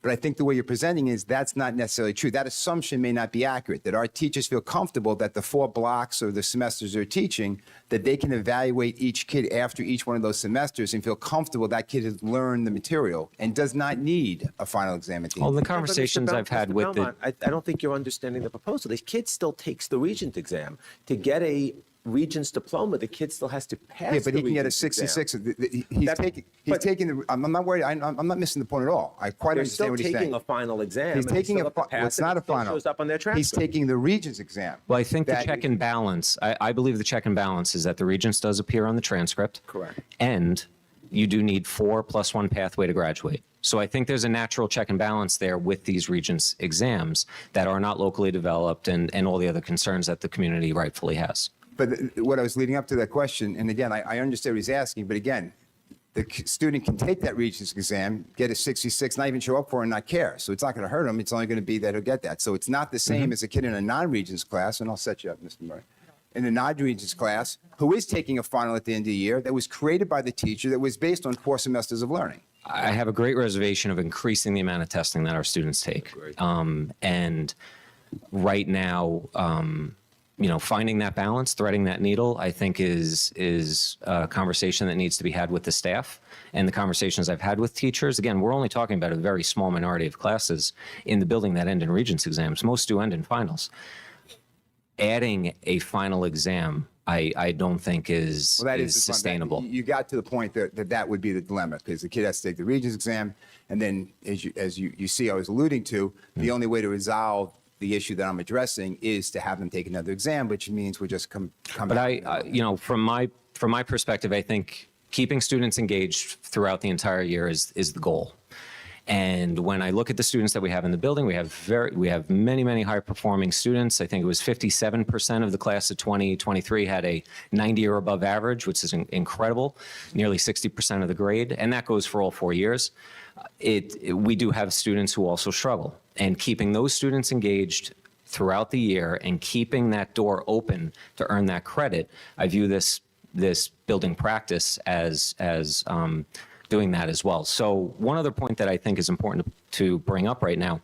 But I think the way you're presenting is that's not necessarily true. That assumption may not be accurate, that our teachers feel comfortable that the 4 blocks or the semesters they're teaching, that they can evaluate each kid after each one of those semesters and feel comfortable that kid has learned the material and does not need a final exam at the Well, end. the But Mr. conversations I've had Mr. with the Belmont, I don't think you're understanding the proposal. The kid still takes the Regents exam. To get a Regents diploma, the kid still has to pass Yeah, but the he can get a Regents exam. 66. He's That- taking, but- I'm not worried, I'm not missing the point at all. I quite They're understand still what he's saying. taking a final exam. He's and they taking still a, have to pass it's it. not a It still final. shows up on their He's transcript. taking the Regents exam. Well, I think the That- check and balance, I believe the check and balance is that the Regents does appear on the transcript. Correct. And you do need 4 + 1 pathway to graduate. So I think there's a natural check and balance there with these Regents exams that are not locally developed and all the other concerns that the community rightfully has. But what I was leading up to that question, and again, I understand what he's asking, but again, the student can take that Regents exam, get a 66, not even show up for it and not care. So it's not going to hurt him. It's only going to be that he'll get that. So it's not the same as a kid in a non-Regents class, and I'll set you up, Mr. Murray, in a non-Regents class who is taking a final at the end of the year that was created by the teacher that was based on 4 semesters of learning. I have a great reservation of increasing the amount of testing that our students take. And right now, finding that balance, threading that needle, I think is a conversation that needs to be had with the staff and the conversations I've had with teachers. Again, we're only talking about a very small minority of classes in the building that end in Regents exams. Most do end in finals. Adding a final exam, I don't think is Well, that is the fun- sustainable. You got to the point that would be the dilemma because the kid has to take the Regents exam, and then as you see, I was alluding to, the only way to resolve the issue that I'm addressing is to have them take another exam, which means we're just come. But from my perspective, I think keeping students engaged throughout the entire year is the goal. And when I look at the students that we have in the building, we have many high performing students. I think it was 57% of the class of 2023 had a 90 or above average, which is incredible. Nearly 60% of the grade, and that goes for all 4 years. We do have students who also struggle, and keeping those students engaged throughout the year and keeping that door open to earn that credit, I view this building practice as doing that as well. So one other point that I think is important to bring up right now,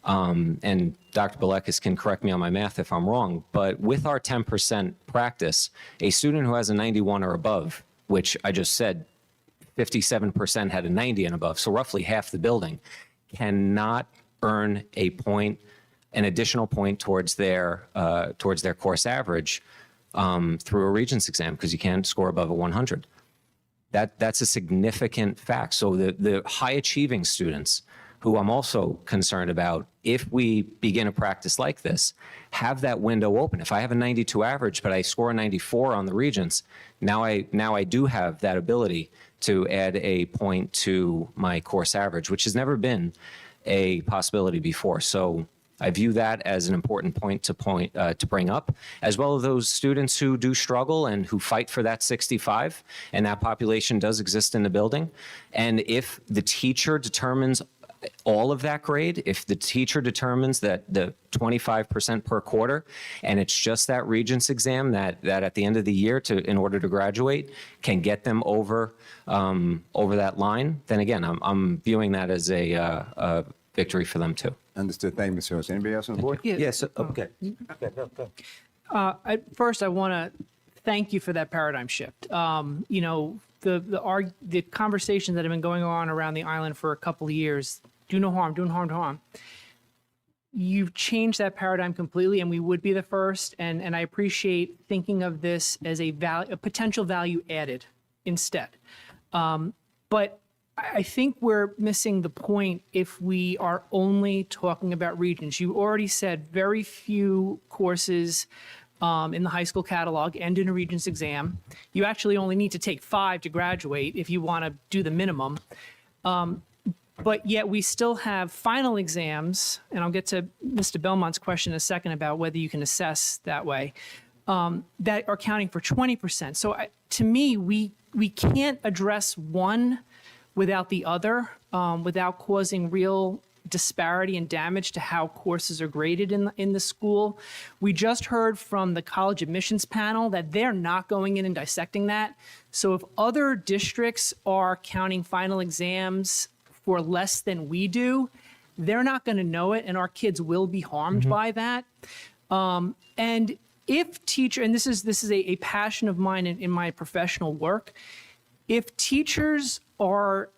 and Dr. Belekas can correct me on my math if I'm wrong, but with our 10% practice, a student who has a 91 or above, which I just said 57% had a 90 and above, so roughly half the building, cannot earn an additional point towards their course average through a Regents exam because you can't score above a 100. That's a significant fact. So the high achieving students, who I'm also concerned about, if we begin a practice like this, have that window open. If I have a 92 average, but I score a 94 on the Regents, now I do have that ability to add a point to my course average, which has never been a possibility before. So I view that as an important point to bring up, as well as those students who do struggle and who fight for that 65, and that population does exist in the building. And if the teacher determines all of that grade, if the teacher determines that the 25% per quarter, and it's just that Regents exam that at the end of the year, in order to graduate, can get them over that line, then again, I'm viewing that as a victory for them too. Understood. Thank you, Mr. Host. Anybody else on the board? Yes, okay. First, I want to thank you for that paradigm shift. The conversations that have been going on around the island for a couple of years, do no harm, doing harm to harm. You've changed that paradigm completely, and we would be the first. And I appreciate thinking of this as a potential value added instead. But I think we're missing the point if we are only talking about Regents. You already said very few courses in the high school catalog end in a Regents exam. You actually only need to take 5 to graduate if you want to do the minimum. But yet we still have final exams, and I'll get to Mr. Belmont's question in a second about whether you can assess that way, that are counting for 20%. So to me, we can't address one without the other, without causing real disparity and damage to how courses are graded in the school. We just heard from the college admissions panel that they're not going in and dissecting that. So if other districts are counting final exams for less than we do, they're not going to know it, and our kids will be harmed by that. And if teacher, and this is a passion of mine in my professional work, if teachers are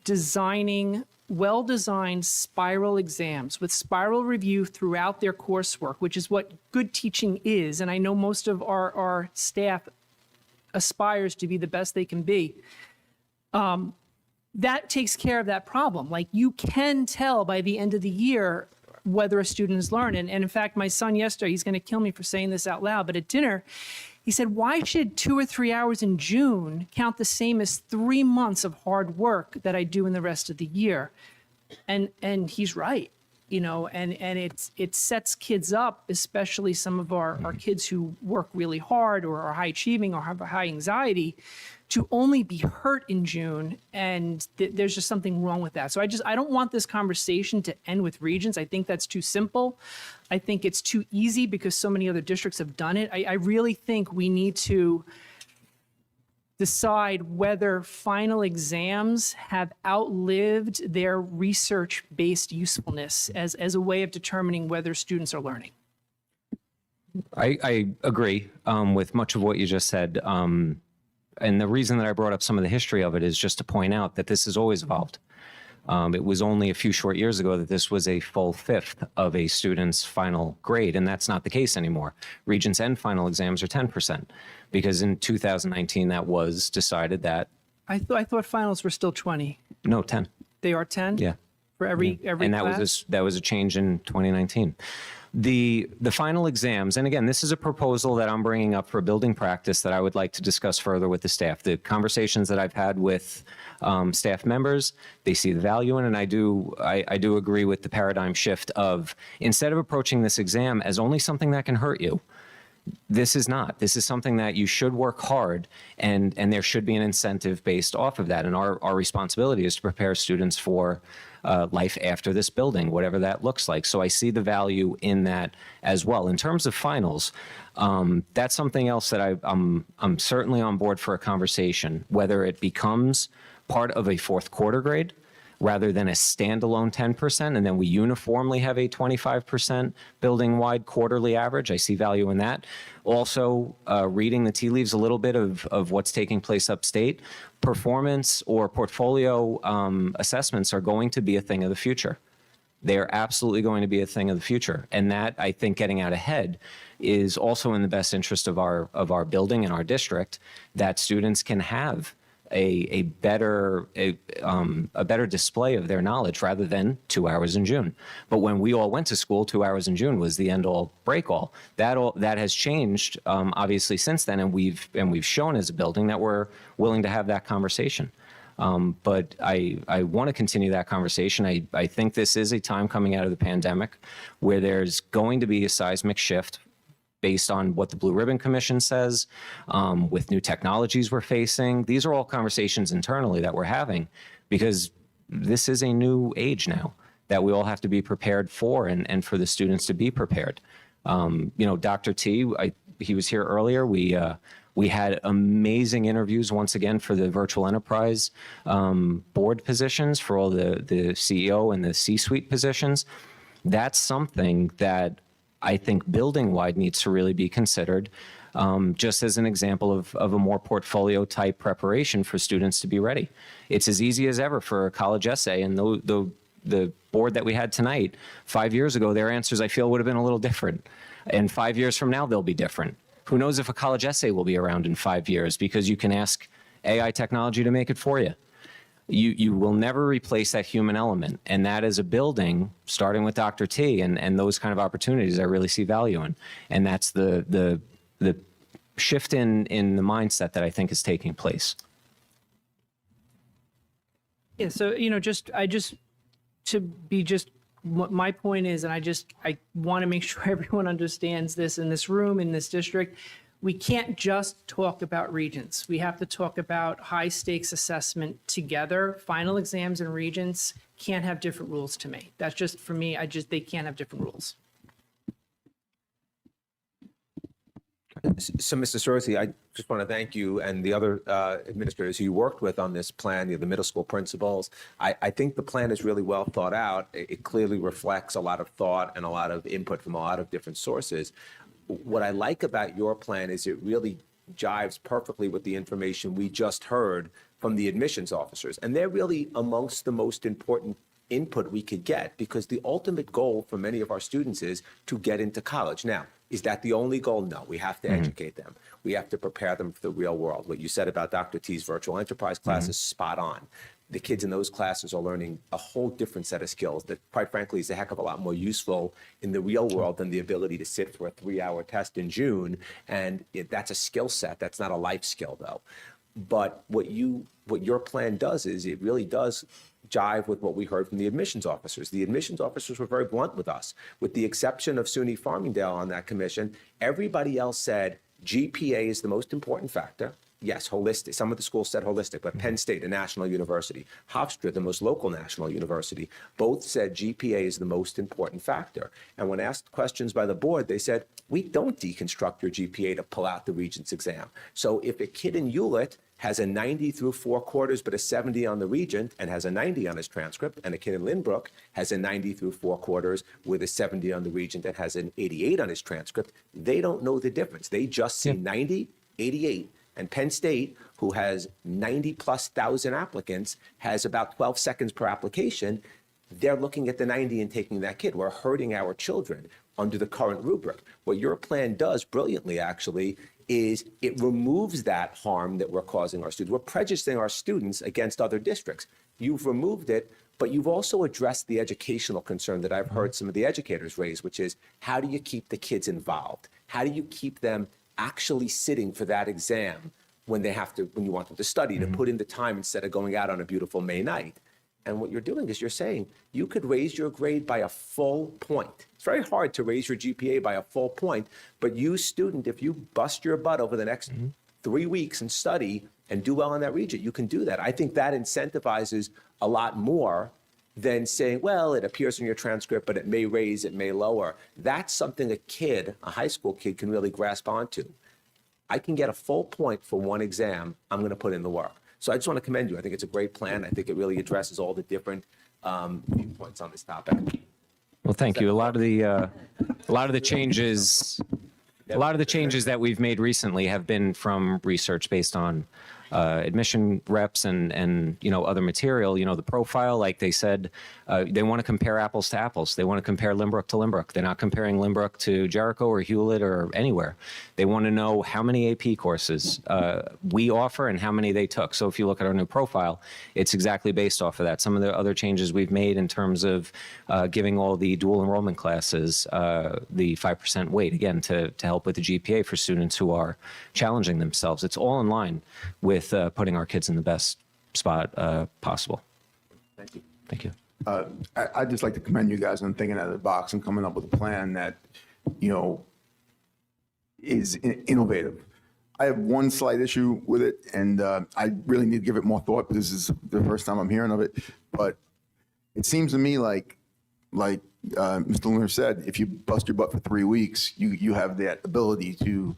designing well-designed spiral exams with spiral review throughout their coursework, which is what good teaching is, and I know most of our staff aspires to be the best they can be, that takes care of that problem. Like, you can tell by the end of the year whether a student is learning. And in fact, my son yesterday, he's going to kill me for saying this out loud, but at dinner, he said, why should 2 or 3 hours in June count the same as 3 months of hard work that I do in the rest of the year? And he's right, you know, and it sets kids up, especially some of our kids who work really hard or are high achieving or have a high anxiety, to only be hurt in June, and there's just something wrong with that. So I don't want this conversation to end with Regents. I think that's too simple. I think it's too easy because so many other districts have done it. I really think we need to decide whether final exams have outlived their research-based usefulness as a way of determining whether students are learning. I agree with much of what you just said. And the reason that I brought up some of the history of it is just to point out that this has always evolved. It was only a few short years ago that this was a full fifth of a student's final grade, and that's not the case anymore. Regents and final exams are 10%, because in 2019 that was decided that. I thought finals were still 20. No, 10. They are 10? Yeah. For every And that class? was a change in 2019. The final exams, and again, this is a proposal that I'm bringing up for a building practice that I would like to discuss further with the staff. The conversations that I've had with staff members, they see the value in it, and I do agree with the paradigm shift of, instead of approaching this exam as only something that can hurt you, this is not. This is something that you should work hard, and there should be an incentive based off of that. And our responsibility is to prepare students for life after this building, whatever that looks like. So I see the value in that as well. In terms of finals, that's something else that I'm certainly on board for a conversation, whether it becomes part of a fourth quarter grade rather than a standalone 10%, and then we uniformly have a 25% building-wide quarterly average. I see value in that. Also, reading the tea leaves a little bit of what's taking place upstate, performance or portfolio assessments are going to be a thing of the future. They are absolutely going to be a thing of the future. And that, I think, getting out ahead is also in the best interest of our building and our district, that students can have a better display of their knowledge rather than 2 hours in June. But when we all went to school, 2 hours in June was the end all break all. That has changed obviously since then, and we've shown as a building that we're willing to have that conversation. But I want to continue that conversation. I think this is a time coming out of the pandemic where there's going to be a seismic shift based on what the Blue Ribbon Commission says, with new technologies we're facing. These are all conversations internally that we're having, because this is a new age now that we all have to be prepared for, and for the students to be prepared. Dr. T, he was here earlier. We had amazing interviews once again for the virtual enterprise board positions, for all the CEO and the C-suite positions. That's something that I think building-wide needs to really be considered, just as an example of a more portfolio type preparation for students to be ready. It's as easy as ever for a college essay, and the board that we had tonight, 5 years ago, their answers I feel would have been a little different. And 5 years from now, they'll be different. Who knows if a college essay will be around in 5 years, because you can ask AI technology to make it for you. You will never replace that human element. And that is a building, starting with Dr. T and those kind of opportunities I really see value in. And that's the shift in the mindset that I think is taking place. Yeah, so, what my point is, and I want to make sure everyone understands this in this room, in this district, we can't just talk about Regents. We have to talk about high stakes assessment together. Final exams and Regents can't have different rules to me. That's just, for me, they can't have different rules. So, Mr. Sorosky, I just want to thank you and the other administrators who you worked with on this plan, the middle school principals. I think the plan is really well thought out. It clearly reflects a lot of thought and a lot of input from a lot of different sources. What I like about your plan is it really jives perfectly with the information we just heard from the admissions officers. And they're really amongst the most important input we could get, because the ultimate goal for many of our students is to get into college. Now, is that the only goal? No, we have to educate them. We have to prepare them for the real world. What you said about Dr. T's virtual enterprise class is spot on. The kids in those classes are learning a whole different set of skills that, quite frankly, is a heck of a lot more useful in the real world than the ability to sit for a 3-hour test in June. And that's a skill set. That's not a life skill, though. But what your plan does is it really does jive with what we heard from the admissions officers. The admissions officers were very blunt with us. With the exception of SUNY Farmingdale on that commission, everybody else said GPA is the most important factor. Yes, holistic. Some of the schools said holistic, but Penn State, a national university, Hofstra, the most local national university, both said GPA is the most important factor. And when asked questions by the board, they said, we don't deconstruct your GPA to pull out the Regents exam. So if a kid in Hewlett has a 90 through 4 quarters, but a 70 on the Regent and has a 90 on his transcript, and a kid in Lynbrook has a 90 through 4 quarters with a 70 on the Regent and has an 88 on his transcript, they don't know the difference. They just see 90, 88. And Penn State, who has 90+ thousand applicants, has about 12 seconds per application. They're looking at the 90 and taking that kid. We're hurting our children under the current rubric. What your plan does brilliantly, actually, is it removes that harm that we're causing our students. We're prejudicing our students against other districts. You've removed it, but you've also addressed the educational concern that I've heard some of the educators raise, which is, how do you keep the kids involved? How do you keep them actually sitting for that exam when you want them to study, to put in the time instead of going out on a beautiful May night? And what you're doing is you're saying you could raise your grade by a full point. It's very hard to raise your GPA by a full point, but you, student, if you bust your butt over the next 3 weeks and study and do well on that Regent, you can do that. I think that incentivizes a lot more than saying, well, it appears in your transcript, but it may raise, it may lower. That's something a high school kid can really grasp onto. I can get a full point for one exam. I'm going to put in the work. So I just want to commend you. I think it's a great plan. I think it really addresses all the different viewpoints on this topic. Well, thank you. A lot of the changes that we've made recently have been from research based on admission reps and other material. The profile, like they said, they want to compare apples to apples. They want to compare Lynbrook to Lynbrook. They're not comparing Lynbrook to Jericho or Hewlett or anywhere. They want to know how many AP courses we offer and how many they took. So if you look at our new profile, it's exactly based off of that. Some of the other changes we've made in terms of giving all the dual enrollment classes the 5% weight, again, to help with the GPA for students who are challenging themselves. It's all in line with putting our kids in the best spot possible. Thank you. Thank you. I'd just like to commend you guys on thinking out of the box and coming up with a plan that, is innovative. I have one slight issue with it, and I really need to give it more thought, because this is the first time I'm hearing of it. But it seems to me like Mr. Lunar said, if you bust your butt for 3 weeks, you have that ability to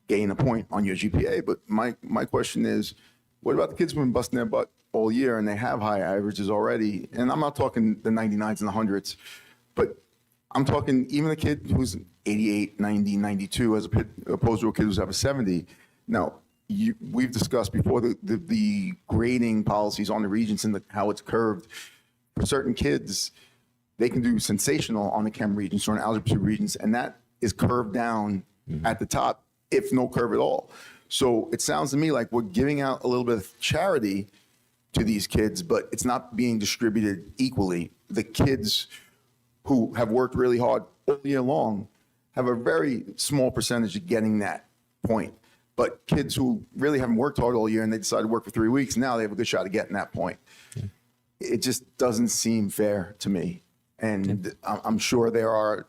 gain a point on your GPA. But my question is, what about the kids who've been busting their butt all year and they have high averages already? And I'm not talking the 99s and the 100s, but I'm talking even a kid who's 88, 90, 92 as opposed to a kid who's have a 70. Now, we've discussed before the grading policies on the Regents and how it's curved. For certain kids, they can do sensational on the Chem Regents or an Algebra 2 Regents, and that is curved down at the top, if no curve at all. So it sounds to me like we're giving out a little bit of charity to these kids, but it's not being distributed equally. The kids who have worked really hard all year long have a very small percentage of getting that point. But kids who really haven't worked hard all year and they decide to work for 3 weeks, now they have a good shot at getting that point. It just doesn't seem fair to me. And I'm sure there are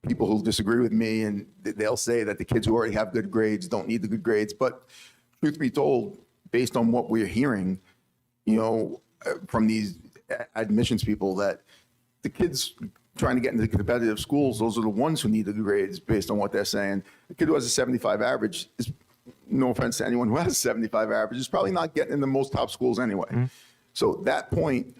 people who disagree with me, and they'll say that the kids who already have good grades don't need the good grades. But truth be told, based on what we're hearing, from these admissions people, that the kids trying to get into the competitive schools, those are the ones who need the grades based on what they're saying. A kid who has a 75 average is, no offense to anyone who has a 75 average, is probably not getting in the most top schools anyway. So that point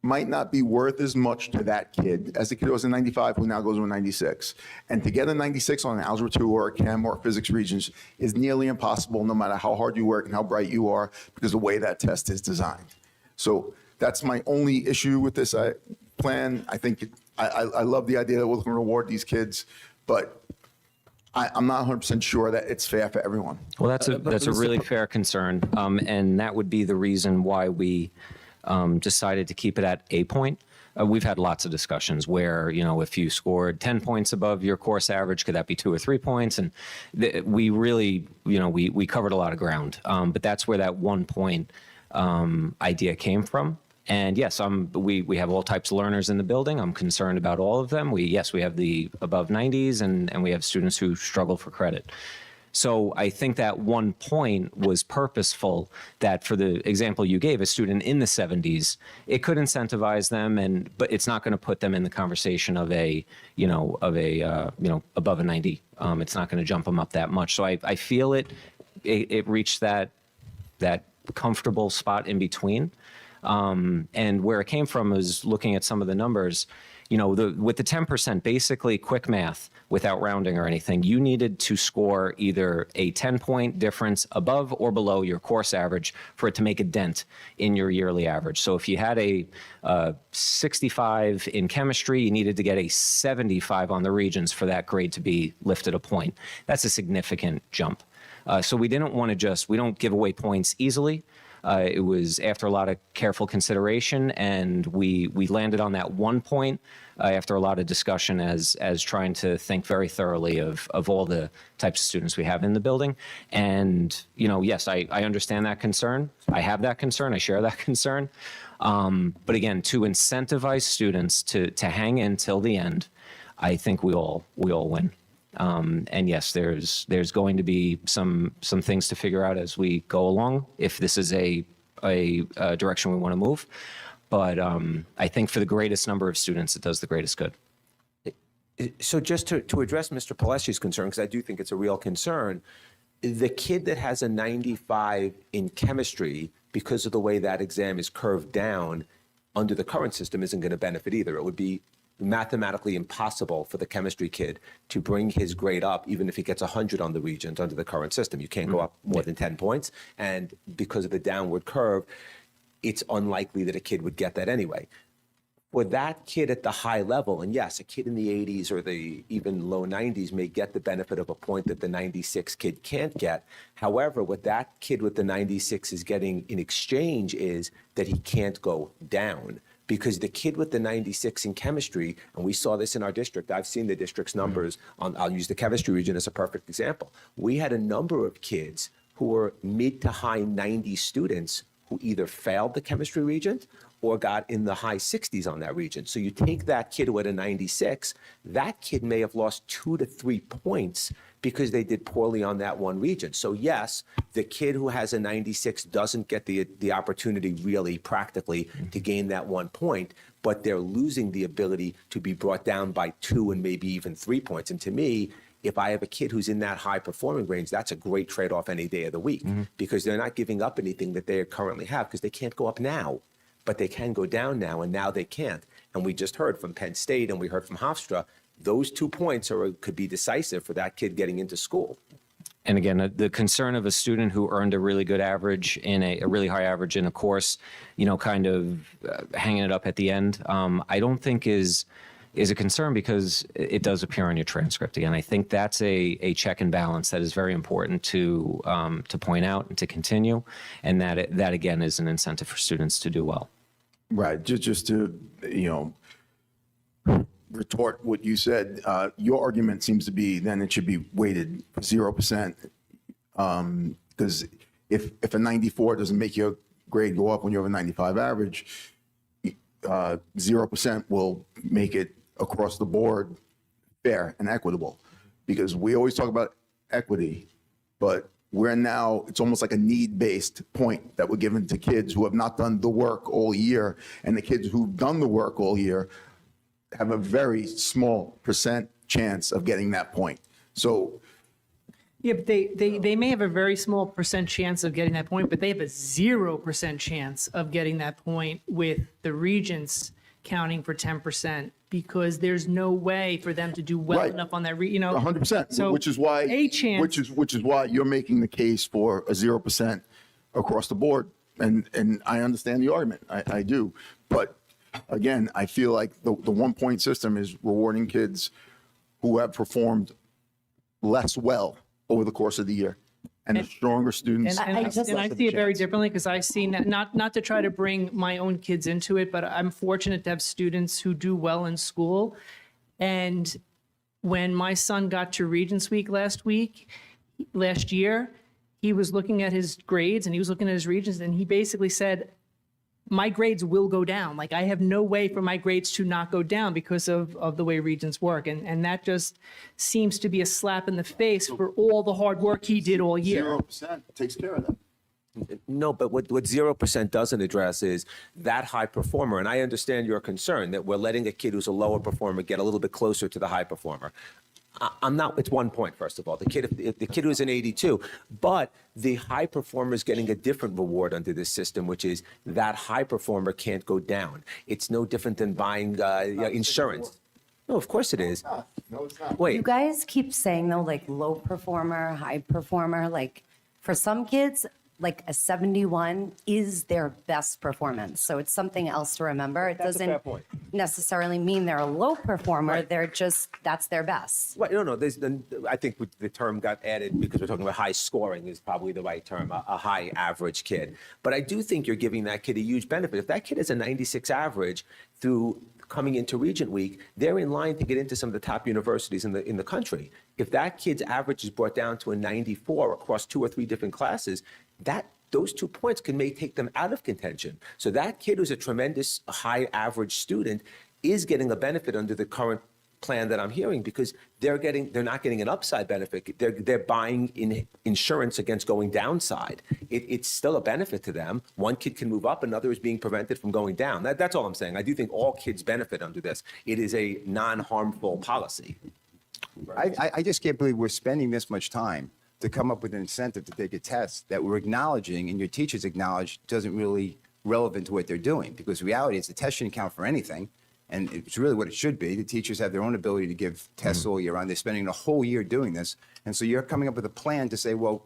might not be worth as much to that kid as the kid who has a 95 who now goes to a 96. And to get a 96 on an Algebra 2 or a Chem or Physics Regents is nearly impossible no matter how hard you work and how bright you are because of the way that test is designed. So that's my only issue with this plan. I think I love the idea that we're going to reward these kids, but I'm not 100% sure that it's fair for everyone. Well, that's a really fair concern, and that would be the reason why we decided to keep it at a point. We've had lots of discussions where, if you scored 10 points above your course average, could that be 2 or 3 points? And we really, we covered a lot of ground. But that's where that 1 point idea came from. And yes, we have all types of learners in the building. I'm concerned about all of them. We have the above 90s and we have students who struggle for credit. So I think that 1 point was purposeful, that for the example you gave, a student in the 70s, it could incentivize them, but it's not going to put them in the conversation of above a 90. It's not going to jump them up that much. So I feel it reached that comfortable spot in between. And where it came from was looking at some of the numbers. With the 10%, basically quick math, without rounding or anything, you needed to score either a 10-point difference above or below your course average for it to make a dent in your yearly average. So if you had a 65 in chemistry, you needed to get a 75 on the Regents for that grade to be lifted a point. That's a significant jump. So we didn't want to we don't give away points easily. It was after a lot of careful consideration, and we landed on that 1 point after a lot of discussion as trying to think very thoroughly of all the types of students we have in the building. And, yes, I understand that concern. I have that concern. I share that concern. But again, to incentivize students to hang in till the end, I think we all win. And yes, there's going to be some things to figure out as we go along, if this is a direction we want to move. But I think for the greatest number of students, it does the greatest good. So just to address Mr. Paleschi's concern, because I do think it's a real concern, the kid that has a 95 in chemistry, because of the way that exam is curved down under the current system, isn't going to benefit either. It would be mathematically impossible for the chemistry kid to bring his grade up, even if he gets 100 on the Regent under the current system. You can't go up more than 10 points. And because of the downward curve, it's unlikely that a kid would get that anyway. For that kid at the high level, and yes, a kid in the 80s or the even low 90s may get the benefit of a point that the 96 kid can't get. However, what that kid with the 96 is getting in exchange is that he can't go down. Because the kid with the 96 in chemistry, and we saw this in our district, I've seen the district's numbers, I'll use the chemistry region as a perfect example. We had a number of kids who were mid to high 90 students who either failed the chemistry region or got in the high 60s on that region. So you take that kid who had a 96, that kid may have lost 2 to 3 points because they did poorly on that one region. So yes, the kid who has a 96 doesn't get the opportunity really practically to gain that 1 point, but they're losing the ability to be brought down by 2 and maybe even 3 points. And to me, if I have a kid who's in that high performing range, that's a great trade-off any day of the week because they're not giving up anything that they currently have because they can't go up now, but they can go down now, and now they can't. And we just heard from Penn State and we heard from Hofstra, those 2 points could be decisive for that kid getting into school. And again, the concern of a student who earned a really good average in a really high average in a course, kind of hanging it up at the end, I don't think is a concern because it does appear on your transcript. Again, I think that's a check and balance that is very important to point out and to continue, and that again is an incentive for students to do well. Right. Just to, retort what you said, your argument seems to be then it should be weighted 0%. Because if a 94 doesn't make your grade go up when you have a 95 average, 0% will make it across the board fair and equitable. Because we always talk about equity, but it's almost like a need-based point that we're giving to kids who have not done the work all year, and the kids who've done the work all year have a very small percent chance of getting that point. So Yeah, but they may have a very small percent chance of getting that point, but they have a 0% chance of getting that point with the regents counting for 10% because there's no way for them to do well Right. enough on that, you know. 100%, So which is why, a chance. which is why you're making the case for a 0% across the board. And I understand the argument. I do. But again, I feel like the 1 point system is rewarding kids who have performed less well over the course of the year. And the stronger students. And I see it very differently because I've seen that, not to try to bring my own kids into it, but I'm fortunate to have students who do well in school. And when my son got to Regents Week last year, he was looking at his grades and he was looking at his Regents and he basically said, my grades will go down. Like I have no way for my grades to not go down because of the way Regents work. And that just seems to be a slap in the face for all the hard work he did all year. 0% takes care of that. No, but what 0% doesn't address is that high performer. And I understand your concern that we're letting a kid who's a lower performer get a little bit closer to the high performer. I'm not, it's 1 point, first of all. The kid who's an 82, but the high performer is getting a different reward under this system, which is that high performer can't go down. It's no different than buying insurance. No, of course it is. No, it's not. You Wait, guys keep saying though, like low performer, high performer, like for some kids, like a 71 is their best performance. So it's something else to remember. It That's a fair doesn't point. necessarily mean they're a low performer. Right. They're just, that's their best. Right, no, I think the term got added because we're talking about high scoring is probably the right term, a high average kid. But I do think you're giving that kid a huge benefit. If that kid has a 96 average through coming into Regent Week, they're in line to get into some of the top universities in the country. If that kid's average is brought down to a 94 across 2 or 3 different classes, those 2 points may take them out of contention. So that kid who's a tremendous high average student is getting a benefit under the current plan that I'm hearing because they're not getting an upside benefit. They're buying insurance against going downside. It's still a benefit to them. One kid can move up, another is being prevented from going down. That's all I'm saying. I do think all kids benefit under this. It is a non-harmful policy. I just can't believe we're spending this much time to come up with an incentive to take a test that we're acknowledging and your teachers acknowledge doesn't really relevant to what they're doing. Because the reality is the test shouldn't count for anything. And it's really what it should be. The teachers have their own ability to give tests all year round. They're spending a whole year doing this. And so you're coming up with a plan to say, well,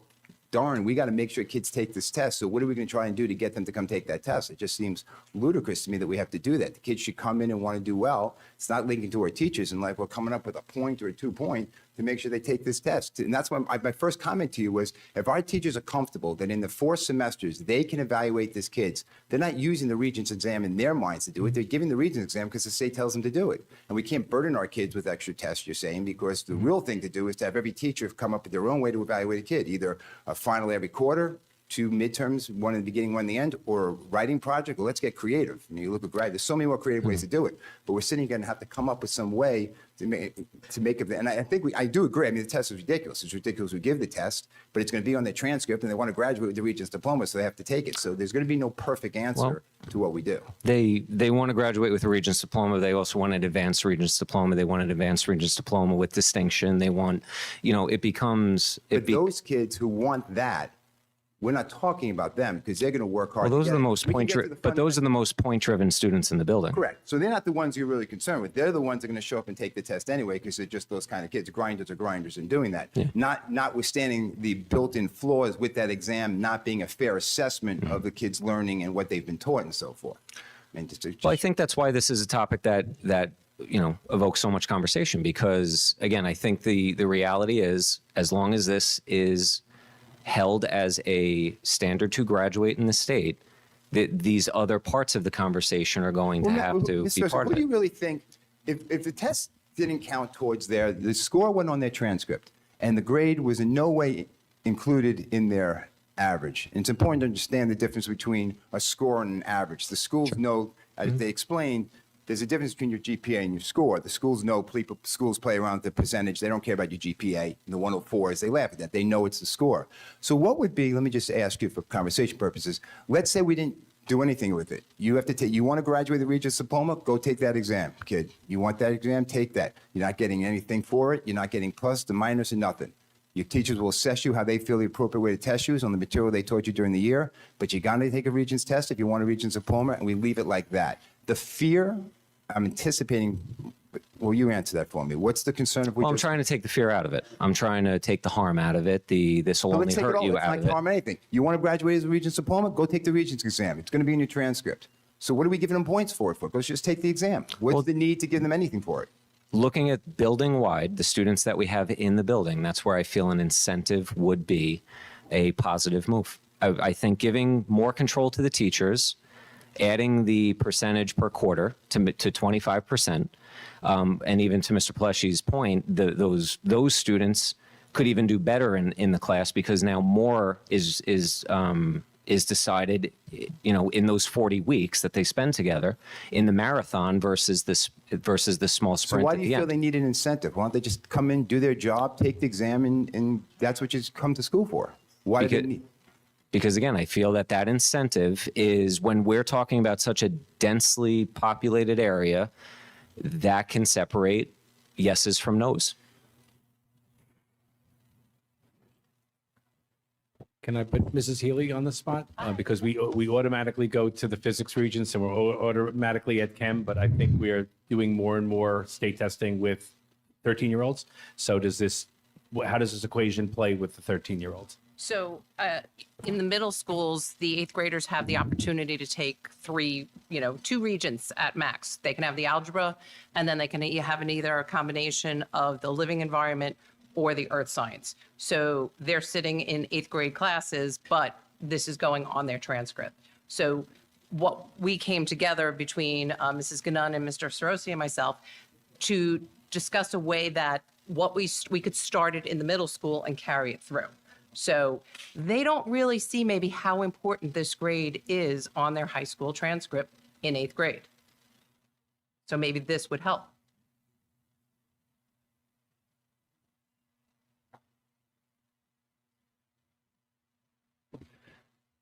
darn, we got to make sure kids take this test. So what are we going to try and do to get them to come take that test? It just seems ludicrous to me that we have to do that. The kids should come in and want to do well. It's not linking to our teachers and like we're coming up with a point or a 2 point to make sure they take this test. And that's why my first comment to you was, if our teachers are comfortable that in the 4 semesters they can evaluate these kids, they're not using the Regents exam in their minds to do it. They're giving the Regents exam because the state tells them to do it. And we can't burden our kids with extra tests, you're saying, because the real thing to do is to have every teacher come up with their own way to evaluate a kid, either a final every quarter, 2 midterms, one in the beginning, one in the end, or a writing project. Well, let's get creative. I mean, you look at grad, there's so many more creative ways to do it. But we're sitting here and have to come up with some way to make it. And I think I do agree. I mean, the test is ridiculous. It's ridiculous we give the test, but it's going to be on their transcript, and they want to graduate with the Regents diploma, so they have to take it. So there's going to be no perfect answer to what we do. They want to graduate with a Regents diploma. They also want an advanced Regents diploma. They want an advanced Regents diploma with distinction. They want, it becomes. But those kids who want that, we're not talking about them because they're going to work hard. Well, those to are the get it. most We can point, get to the but those are the most point-driven students in the building. Correct. So they're not the ones you're really concerned with. They're the ones that are going to show up and take the test anyway because they're just those kind of kids. Grinders are grinders in doing that. Yeah. Notwithstanding the built-in flaws with that exam not being a fair assessment of the kids' learning and what they've been taught and so forth. I mean, Well, I think that's why this is a topic that evokes so much conversation because, again, I think the reality is as long as this is held as a standard to graduate in the state, these other parts of the conversation are going to have to be part What of do you it. really think, if the test didn't count towards the score went on their transcript and the grade was in no way included in their average, and it's important to understand the difference between a score and an average. The schools know, as they explained, there's a difference between your GPA and your score. The schools know, schools play around with the percentage. They don't care about your GPA. The 104s, they laugh at that. They know it's the score. So what would be, let me just ask you for conversation purposes, let's say we didn't do anything with it. You have to take, you want to graduate the Regents diploma, go take that exam, kid. You want that exam, take that. You're not getting anything for it. You're not getting plus, the minus, or nothing. Your teachers will assess you how they feel the appropriate way to test you is on the material they taught you during the year, but you got to take a Regents test if you want a Regents diploma, and we leave it like that. The fear, I'm anticipating, well, you answer that for me. What's the concern if we Well, I'm just... trying to take the fear out of it. I'm trying to take the harm out of it. This will So only let's take it hurt all. you Let's out not of it. harm anything. You want to graduate as a Regents diploma? Go take the Regents exam. It's going to be in your transcript. So what are we giving them points for it for? Let's just take the exam. What's the need to give them anything for it? Looking at building wide, the students that we have in the building, that's where I feel an incentive would be a positive move. I think giving more control to the teachers, adding the percentage per quarter to 25%, and even to Mr. Pleshy's point, those students could even do better in the class because now more is decided, in those 40 weeks that they spend together in the marathon versus the small So sprint why at do you the feel end. they need an incentive? Why don't they just come in, do their job, take the exam, and that's what you come to school for? Why do they Because- need... Because again, I feel that incentive is when we're talking about such a densely populated area, that can separate yeses from nos. Can I put Mrs. Healy on the spot? Because we automatically go to the physics regions and we're automatically at chem, but I think we are doing more and more state testing with 13-year-olds. So how does this equation play with the 13-year-olds? So in the middle schools, the 8th graders have the opportunity to take 2 regents at max. They can have the algebra, and then they can have either a combination of the living environment or the earth science. So they're sitting in 8th grade classes, but this is going on their transcript. So what we came together between Mrs. Gannon and Mr. Sarosi and myself to discuss a way that we could start it in the middle school and carry it through. So they don't really see maybe how important this grade is on their high school transcript in 8th grade. So maybe this would help.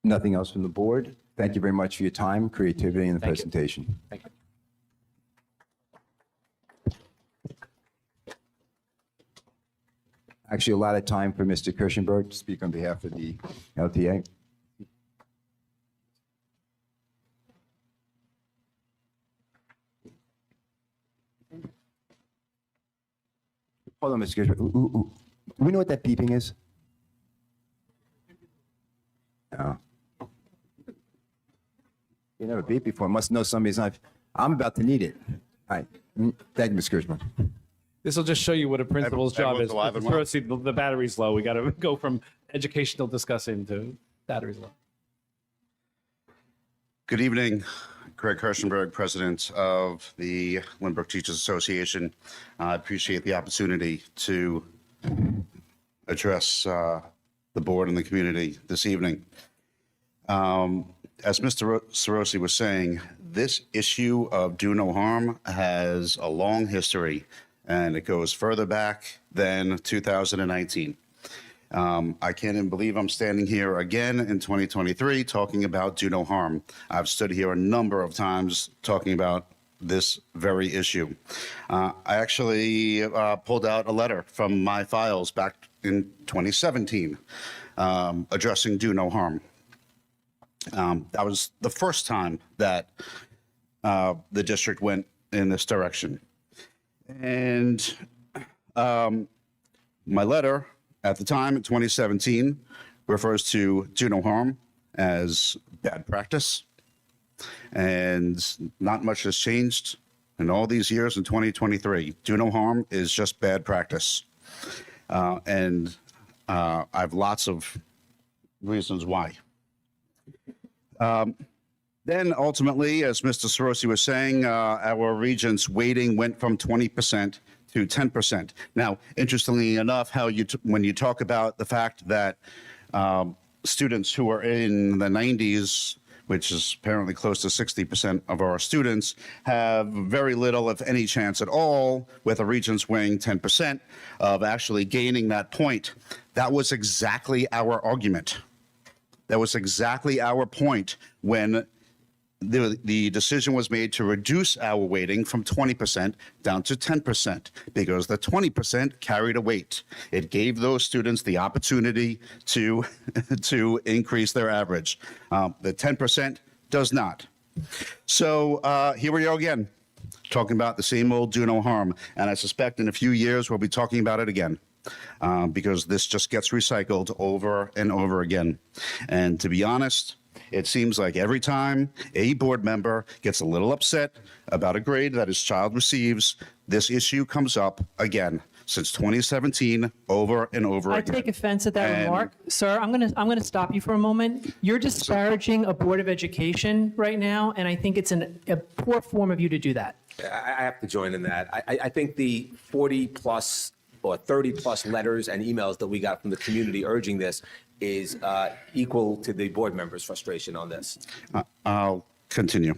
Nothing else from the board? Thank you very much for your time, creativity, and the Thank you. presentation. Thank you. Actually, a lot of time for Mr. Kirschenberg to speak on behalf of the LTA. Hold on, Mr. Kirschenberg. Do we know what that beeping is? No. You never beeped before. Must know somebody's not. I'm about to need it. All right. Thank you, Mr. Kirschenberg. This will just show you what a principal's job is. Everyone's alive and well. First, the battery's low. We got to go from educational discussing to battery's low. Good evening. Greg Kirschenberg, President of the Lynbrook Teachers Association. I appreciate the opportunity to address the board and the community this evening. As Mr. Sarosi was saying, this issue of do no harm has a long history, and it goes further back than 2019. I can't even believe I'm standing here again in 2023 talking about do no harm. I've stood here a number of times talking about this very issue. I actually pulled out a letter from my files back in 2017 addressing do no harm. That was the first time that the district went in this direction. And my letter at the time in 2017 refers to do no harm as bad practice. And not much has changed in all these years in 2023. Do no harm is just bad practice. And I have lots of reasons why. Then ultimately, as Mr. Sarosi was saying, our regents' weighting went from 20% to 10%. Now, interestingly enough, when you talk about the fact that students who are in the 90s, which is apparently close to 60% of our students, have very little, if any chance at all, with a regents weighing 10%, of actually gaining that point. That was exactly our argument. That was exactly our point when the decision was made to reduce our weighting from 20% down to 10% because the 20% carried a weight. It gave those students the opportunity to, to increase their average. The 10% does not. So here we go again, talking about the same old do no harm. And I suspect in a few years we'll be talking about it again. Because this just gets recycled over and over again. And to be honest, it seems like every time a board member gets a little upset about a grade that his child receives, this issue comes up again since 2017 over and over I again. take offense at that And- remark. Sir, I'm gonna stop you for a moment. You're disparaging a Board of Education right now, and I think it's a poor form of you to do that. I have to join in that. I think the 40 plus or 30 plus letters and emails that we got from the community urging this is equal to the board members' frustration on this. I'll continue.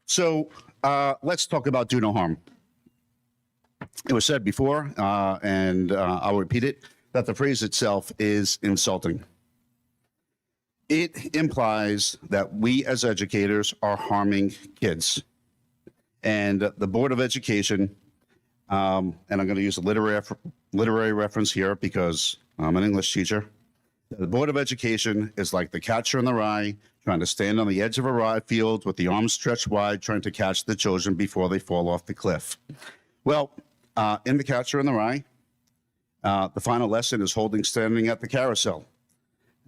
So let's talk about do no harm. It was said before, and I'll repeat it, that the phrase itself is insulting. It implies that we as educators are harming kids. And the Board of Education, and I'm going to use a literary reference here because I'm an English teacher. The Board of Education is like the catcher in the rye, trying to stand on the edge of a rye field with the arms stretched wide, trying to catch the children before they fall off the cliff. Well, in The Catcher in the Rye, the final lesson is holding standing at the carousel.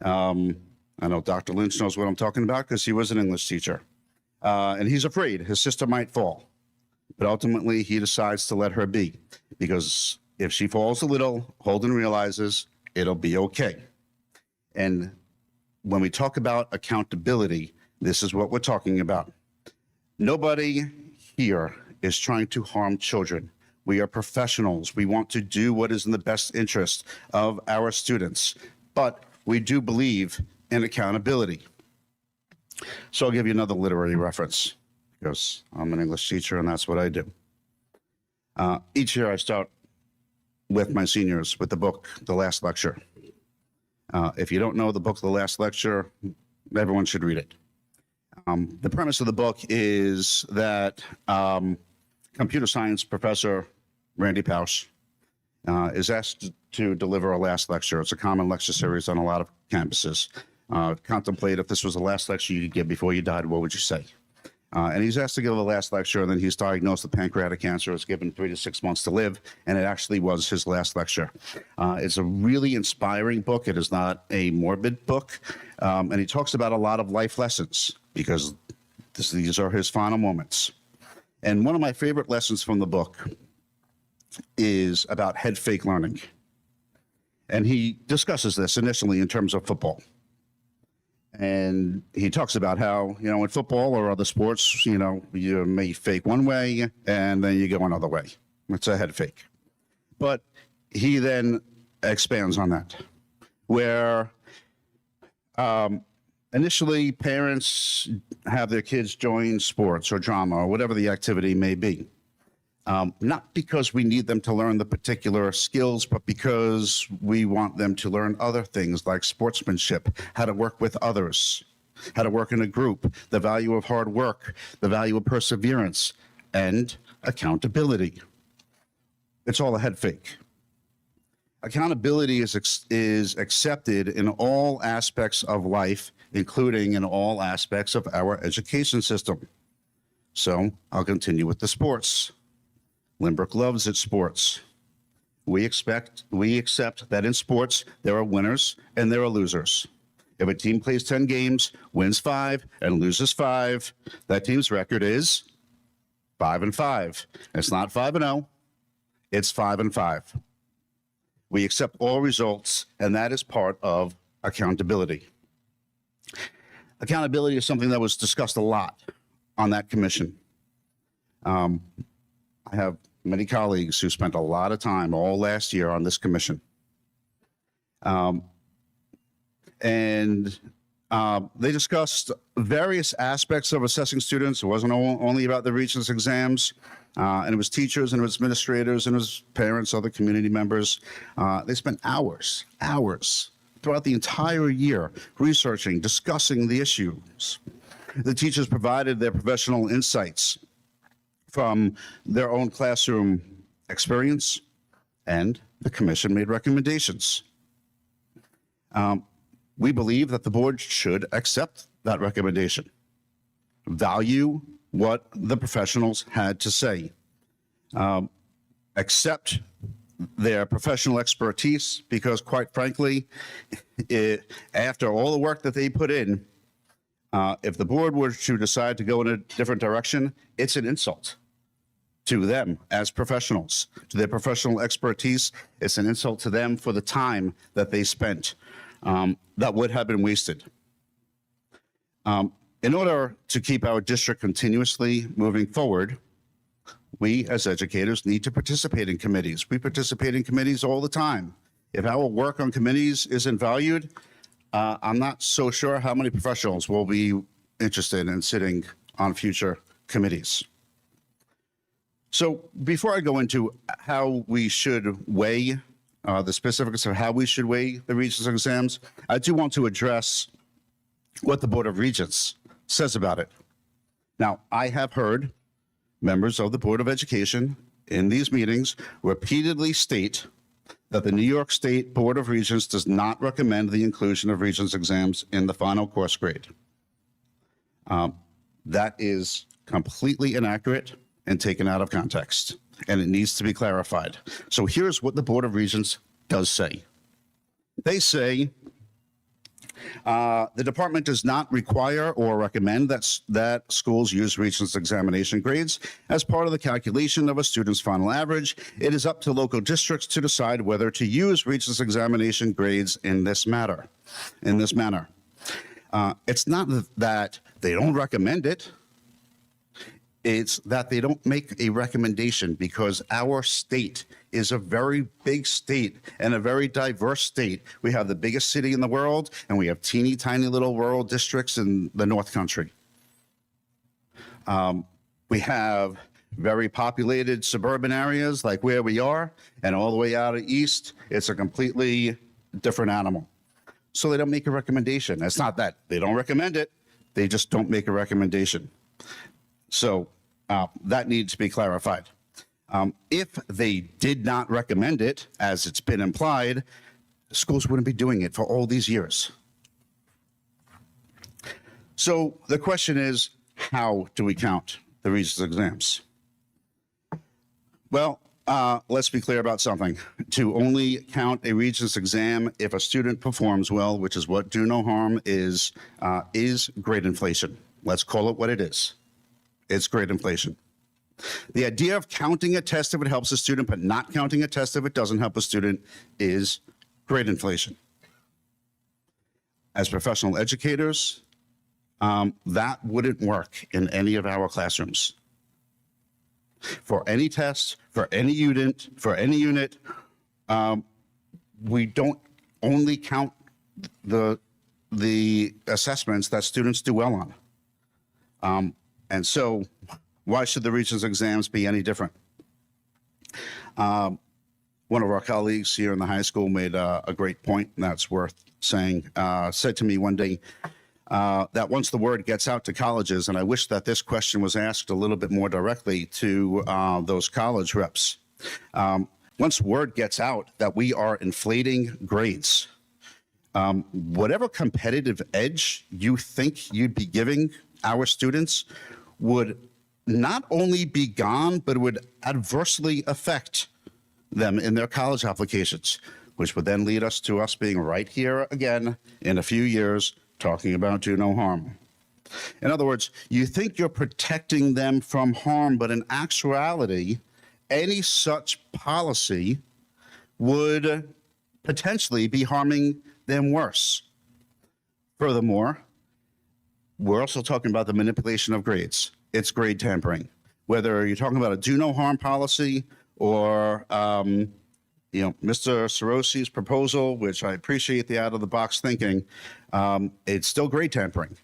I know Dr. Lynch knows what I'm talking about because he was an English teacher. And he's afraid his sister might fall. But ultimately, he decides to let her be because if she falls a little, Holden realizes it'll be okay. And when we talk about accountability, this is what we're talking about. Nobody here is trying to harm children. We are professionals. We want to do what is in the best interest of our students. But we do believe in accountability. So I'll give you another literary reference because I'm an English teacher and that's what I do. Each year I start with my seniors with the book, The Last Lecture. If you don't know the book, The Last Lecture, everyone should read it. The premise of the book is that computer science professor Randy Pausch is asked to deliver a last lecture. It's a common lecture series on a lot of campuses. Contemplate if this was the last lecture you could give before you died, what would you say? And he's asked to give a last lecture, and then he's diagnosed with pancreatic cancer. Is given 3 to 6 months to live, and it actually was his last lecture. It's a really inspiring book. It is not a morbid book, and he talks about a lot of life lessons because these are his final moments. And one of my favorite lessons from the book is about head fake learning. And he discusses this initially in terms of football. And he talks about how, in football or other sports, you may fake one way and then you go another way. It's a head fake. But he then expands on that, where initially parents have their kids join sports or drama or whatever the activity may be. Not because we need them to learn the particular skills, but because we want them to learn other things like sportsmanship, how to work with others, how to work in a group, the value of hard work, the value of perseverance, and accountability. It's all a head fake. Accountability is accepted in all aspects of life, including in all aspects of our education system. So I'll continue with the sports. Lynbrook loves its sports. We accept that in sports, there are winners and there are losers. If a team plays 10 games, wins 5 and loses 5, that team's record is 5-5. It's not 5-0, it's 5-5. We accept all results, and that is part of accountability. Accountability is something that was discussed a lot on that commission. I have many colleagues who spent a lot of time all last year on this commission. And they discussed various aspects of assessing students. It wasn't only about the Regents exams, and it was teachers and it was administrators and it was parents, other community members. They spent hours throughout the entire year, researching, discussing the issues. The teachers provided their professional insights from their own classroom experience, and the commission made recommendations. We believe that the board should accept that recommendation, value what the professionals had to say, accept their professional expertise, because quite frankly, after all the work that they put in, if the board were to decide to go in a different direction, it's an insult to them as professionals, to their professional expertise. It's an insult to them for the time that they spent that would have been wasted. In order to keep our district continuously moving forward, we as educators need to participate in committees. We participate in committees all the time. If our work on committees isn't valued, I'm not so sure how many professionals will be interested in sitting on future committees. So before I go into how we should weigh the specifics of how we should weigh the Regents exams, I do want to address what the Board of Regents says about it. Now, I have heard members of the Board of Education in these meetings repeatedly state that the New York State Board of Regents does not recommend the inclusion of Regents exams in the final course grade. That is completely inaccurate and taken out of context, and it needs to be clarified. So here's what the Board of Regents does say. They say the department does not require or recommend that schools use Regents examination grades as part of the calculation of a student's final average. It is up to local districts to decide whether to use Regents examination grades in this manner. It's not that they don't recommend it. It's that they don't make a recommendation, because our state is a very big state and a very diverse state. We have the biggest city in the world, and we have teeny tiny little rural districts in the North Country. We have very populated suburban areas like where we are, and all the way out east, it's a completely different animal. So they don't make a recommendation. It's not that they don't recommend it, they just don't make a recommendation. So that needs to be clarified. If they did not recommend it, as it's been implied, schools wouldn't be doing it for all these years. So the question is, how do we count the Regents exams? Well, let's be clear about something. To only count a Regents exam if a student performs well, which is what do no harm is grade inflation. Let's call it what it is. It's grade inflation. The idea of counting a test if it helps a student, but not counting a test if it doesn't help a student, is grade inflation. As professional educators, that wouldn't work in any of our classrooms. For any test, for any unit, we don't only count the assessments that students do well on. And so why should the Regents exams be any different? One of our colleagues here in the high school made a great point, and that's worth saying, said to me one day that once the word gets out to colleges, and I wish that this question was asked a little bit more directly to those college reps. Once word gets out that we are inflating grades, whatever competitive edge you think you'd be giving our students would not only be gone, but would adversely affect them in their college applications, which would then lead us to us being right here again in a few years talking about do no harm. In other words, you think you're protecting them from harm, but in actuality, any such policy would potentially be harming them worse. Furthermore, we're also talking about the manipulation of grades. It's grade tampering. Whether you're talking about a do no harm policy or, Mr. Sorosi's proposal, which I appreciate the out of the box thinking, it's still grade tampering.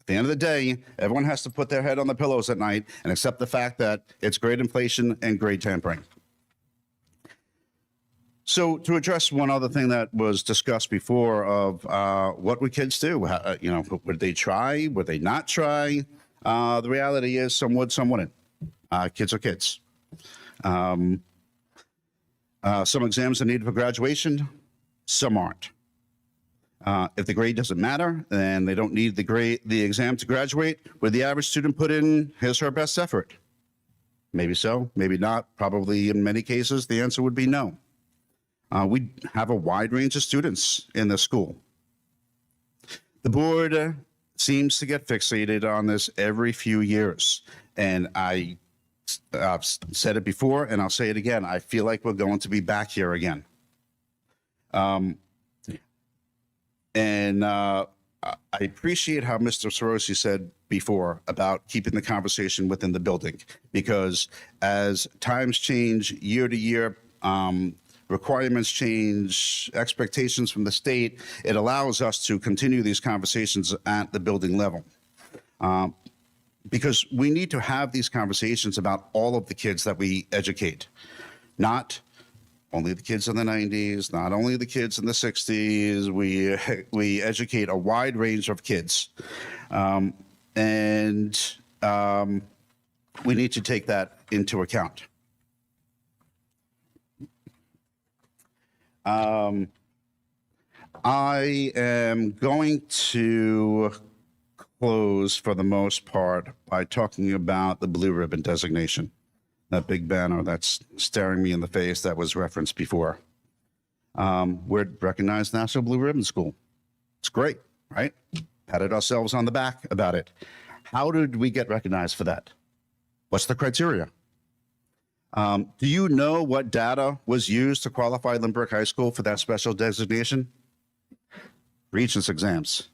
At the end of the day, everyone has to put their head on the pillows at night and accept the fact that it's grade inflation and grade tampering. So to address one other thing that was discussed before of what would kids do? Would they try? Would they not try? The reality is some would, some wouldn't. Kids are kids. Some exams are needed for graduation, some aren't. If the grade doesn't matter, then they don't need the exam to graduate. Would the average student put in his or her best effort? Maybe so, maybe not. Probably in many cases, the answer would be no. We have a wide range of students in the school. The board seems to get fixated on this every few years. And I've said it before, and I'll say it again. I feel like we're going to be back here again. I appreciate how Mr. Sorosi said before about keeping the conversation within the building, because as times change year to year, requirements change, expectations from the state, it allows us to continue these conversations at the building level. Because we need to have these conversations about all of the kids that we educate, not only the kids in the 90s, not only the kids in the 60s. We educate a wide range of kids. We need to take that into account. I am going to close for the most part by talking about the blue ribbon designation. That big banner that's staring me in the face that was referenced before. We're recognized National Blue Ribbon School. It's great, right? Patted ourselves on the back about it. How did we get recognized for that? What's the criteria? Do you know what data was used to qualify Lynbrook High School for that special designation? Regents exams.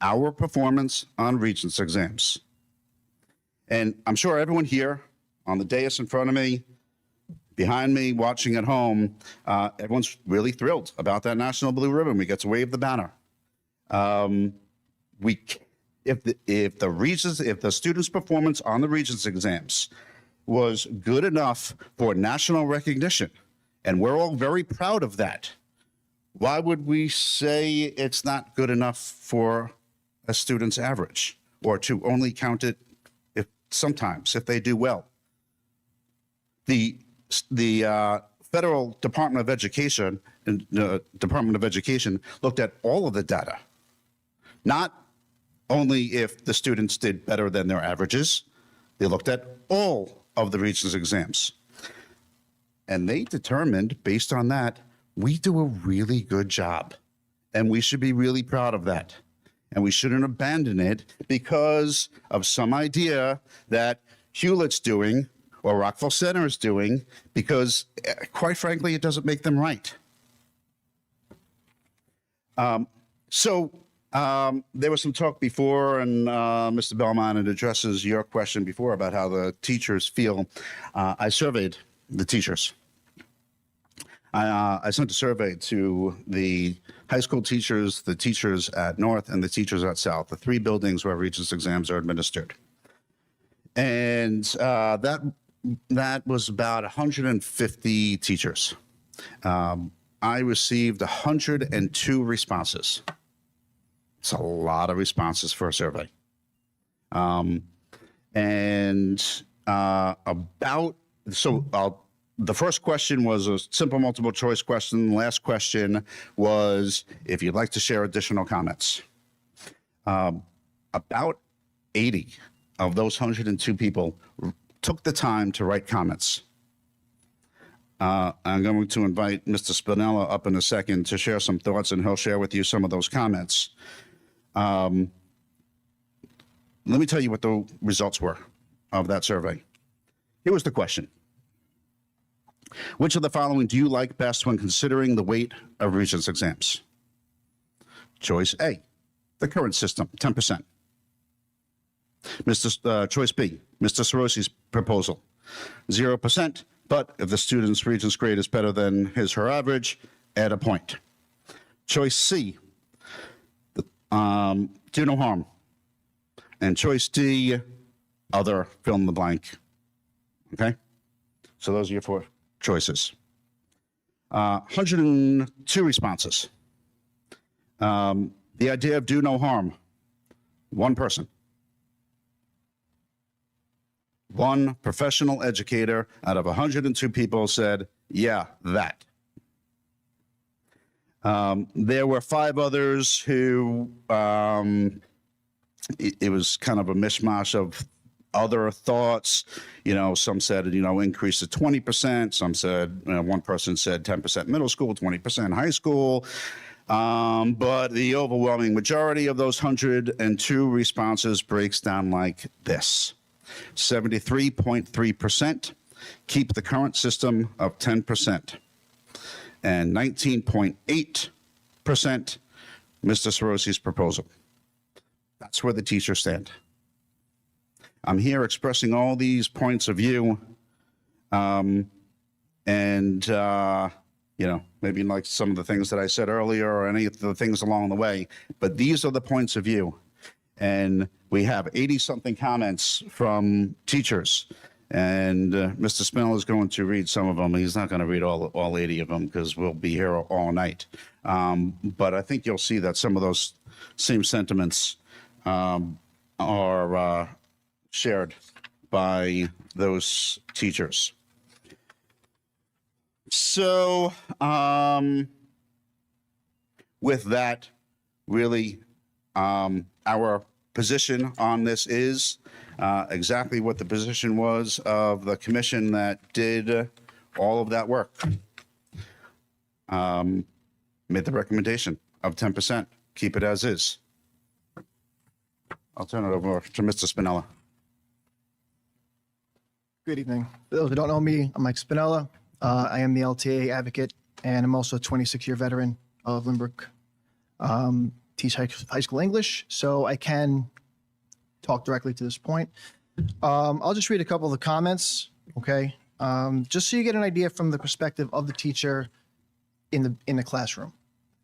Our performance on Regents exams. And I'm sure everyone here on the dais in front of me, behind me, watching at home, everyone's really thrilled about that National Blue Ribbon. We get to wave the banner. If the students' performance on the Regents exams was good enough for national recognition, and we're all very proud of that, why would we say it's not good enough for a student's average, or to only count it if they do well? The Federal Department of Education looked at all of the data, not only if the students did better than their averages. They looked at all of the Regents exams, and they determined, based on that, we do a really good job, and we should be really proud of that. And we shouldn't abandon it because of some idea that Hewlett's doing or Rockville Center is doing, because quite frankly, it doesn't make them right. There was some talk before, and Mr. Belmont, it addresses your question before about how the teachers feel. I surveyed the teachers. I sent a survey to the high school teachers, the teachers at North, and the teachers at South, the three buildings where Regents exams are administered. And that was about 150 teachers. I received 102 responses. It's a lot of responses for a survey. The first question was a simple multiple choice question. The last question was if you'd like to share additional comments. About 80 of those 102 people took the time to write comments. I'm going to invite Mr. Spinella up in a second to share some thoughts, and he'll share with you some of those comments. Let me tell you what the results were of that survey. Here was the question. Which of the following do you like best when considering the weight of Regents exams? Choice A, the current system, 10%. Choice B, Mr. Sorosi's proposal, 0%, but if the student's Regents grade is better than his or her average, add a point. Choice C, do no harm. And choice D, other, fill in the blank. Okay? So those are your four choices. 102 responses. The idea of do no harm, one person. One professional educator out of 102 people said, yeah, that. There were 5 others who, it was kind of a mishmash of other thoughts. Some said, increase to 20%. Some said, one person said 10% middle school, 20% high school. But the overwhelming majority of those 102 responses breaks down like this. 73.3% keep the current system of 10%. And 19.8% Mr. Sorosi's proposal. That's where the teachers stand. I'm here expressing all these points of view. Maybe like some of the things that I said earlier or any of the things along the way, but these are the points of view. And we have 80-something comments from teachers. And Mr. Spinell is going to read some of them. He's not going to read all 80 of them because we'll be here all night. But I think you'll see that some of those same sentiments are shared by those teachers. So with that, really, our position on this is exactly what the position was of the commission that did all of that work. Made the recommendation of 10%. Keep it as is. I'll turn it over to Mr. Spinella. Good evening. For those who don't know me, I'm Mike Spinella. I am the LTA advocate, and I'm also a 26-year veteran of Lynbrook. Teach high school English, so I can talk directly to this point. I'll just read a couple of the comments, okay? Just so you get an idea from the perspective of the teacher in the classroom,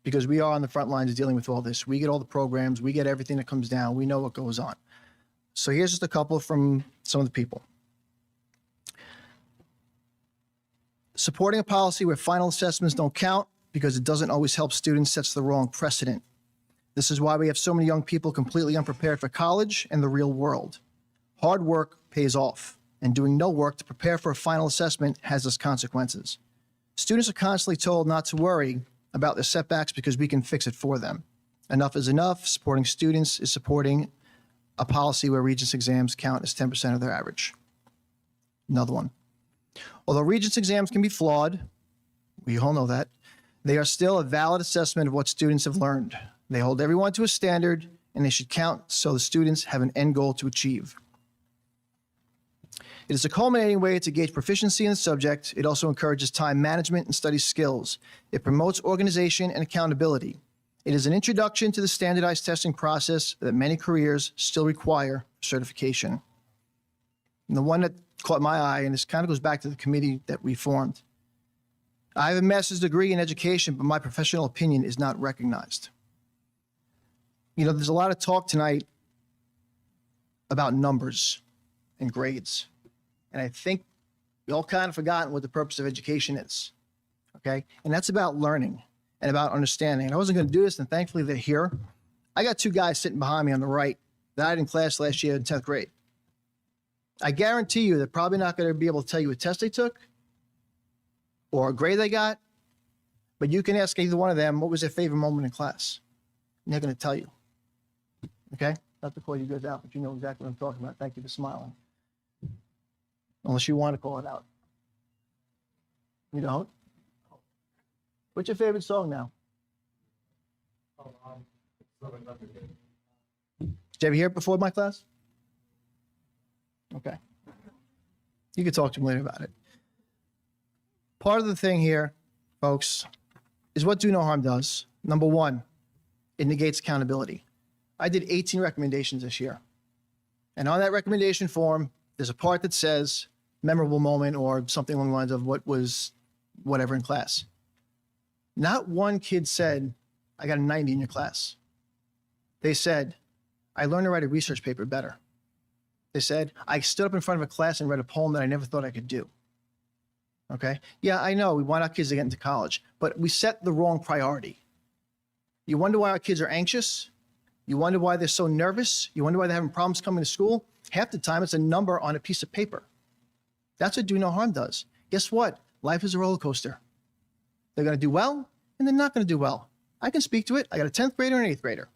because we are on the front lines dealing with all this. We get all the programs, we get everything that comes down, we know what goes on. So here's just a couple from some of the people. Supporting a policy where final assessments don't count because it doesn't always help students sets the wrong precedent. This is why we have so many young people completely unprepared for college and the real world. Hard work pays off, and doing no work to prepare for a final assessment has its consequences. Students are constantly told not to worry about their setbacks because we can fix it for them. Enough is enough. Supporting students is supporting a policy where Regents exams count as 10% of their average. Another one. Although Regents exams can be flawed, we all know that, they are still a valid assessment of what students have learned. They hold everyone to a standard, and they should count so the students have an end goal to achieve. It is a culminating way to gauge proficiency in the subject. It also encourages time management and study skills. It promotes organization and accountability. It is an introduction to the standardized testing process that many careers still require certification. And the one that caught my eye, and this kind of goes back to the committee that we formed. I have a master's degree in education, but my professional opinion is not recognized. There's a lot of talk tonight about numbers and grades. And I think we all kind of forgotten what the purpose of education is, okay? And that's about learning and about understanding. And I wasn't going to do this, and thankfully they're here. I got 2 guys sitting behind me on the right that I had in class last year in 10th grade. I guarantee you they're probably not going to be able to tell you a test they took or a grade they got, but you can ask either one of them what was their favorite moment in class. And they're going to tell you, okay? Not to call you guys out, but you know exactly what I'm talking about. Thank you for smiling. Unless you want to call it out. You don't? What's your favorite song now? Did you ever hear it before my class? Okay. You can talk to me later about it. Part of the thing here, folks, is what Do No Harm does. Number one, it negates accountability. I did 18 recommendations this year. And on that recommendation form, there's a part that says memorable moment or something along the lines of what was whatever in class. Not one kid said, I got a 90 in your class. They said, I learned to write a research paper better. They said, I stood up in front of a class and read a poem that I never thought I could do. Okay. Yeah, I know we want our kids to get into college, but we set the wrong priority. You wonder why our kids are anxious. You wonder why they're so nervous. You wonder why they're having problems coming to school. Half the time, it's a number on a piece of paper. That's what do no harm does. Guess what? Life is a roller coaster. They're going to do well, and they're not going to do well. I can speak to it. I got a 10th grader and an 8th grader.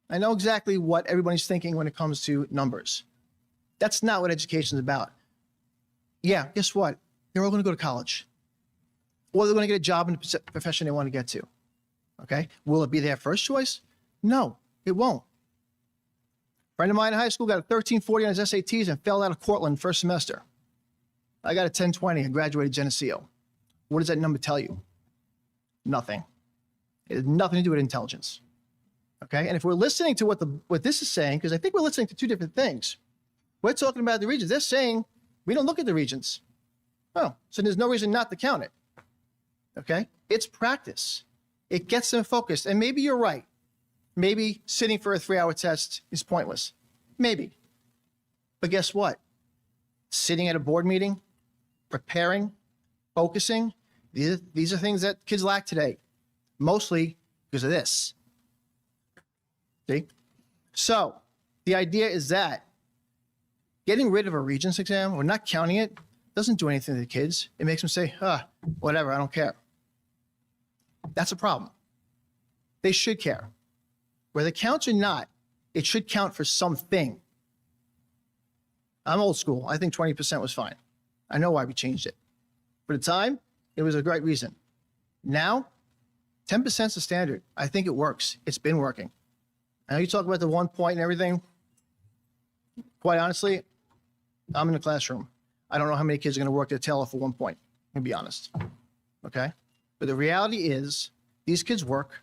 I know exactly what everybody's thinking when it comes to numbers. That's not what education is about. Yeah, guess what? They're all going to go to college. Or they're going to get a job in the profession they want to get to. Okay? Will it be their first choice? No, it won't. A friend of mine in high school got a 1340 on his SATs and failed out of Cortland first semester. I got a 1020 and graduated Geneseo. What does that number tell you? Nothing. It has nothing to do with intelligence. Okay? And if we're listening to what this is saying, because I think we're listening to two different things. We're talking about the regions. They're saying we don't look at the regions. Oh, so there's no reason not to count it. Okay? It's practice. It gets them focused. And maybe you're right. Maybe sitting for a 3-hour test is pointless. Maybe. But guess what? Sitting at a board meeting, preparing, focusing, these are things that kids lack today, mostly because of this. See? So the idea is that getting rid of a Regents exam or not counting it doesn't do anything to the kids. It makes them say, whatever, I don't care. That's a problem. They should care. Whether it counts or not, it should count for something. I'm old school. I think 20% was fine. I know why we changed it. For the time, it was a great reason. Now, 10% is the standard. I think it works. It's been working. I know you talk about the 1 point and everything. Quite honestly, I'm in the classroom. I don't know how many kids are going to work their tail off for 1 point, to be honest. Okay? But the reality is, these kids work.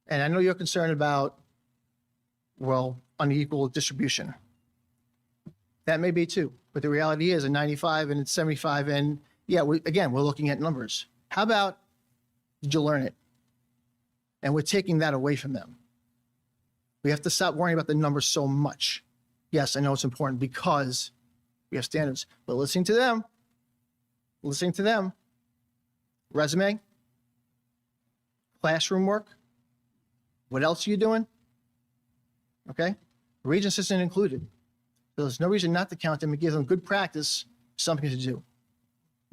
And I know you're concerned about, well, unequal distribution. That may be too. But the reality is a 95 and it's 75. And yeah, we're looking at numbers. How about, did you learn it? And we're taking that away from them. We have to stop worrying about the numbers so much. Yes, I know it's important because we have standards, but listening to them, resume, classroom work, what else are you doing? Okay? Regents isn't included. So there's no reason not to count them and give them good practice, something to do.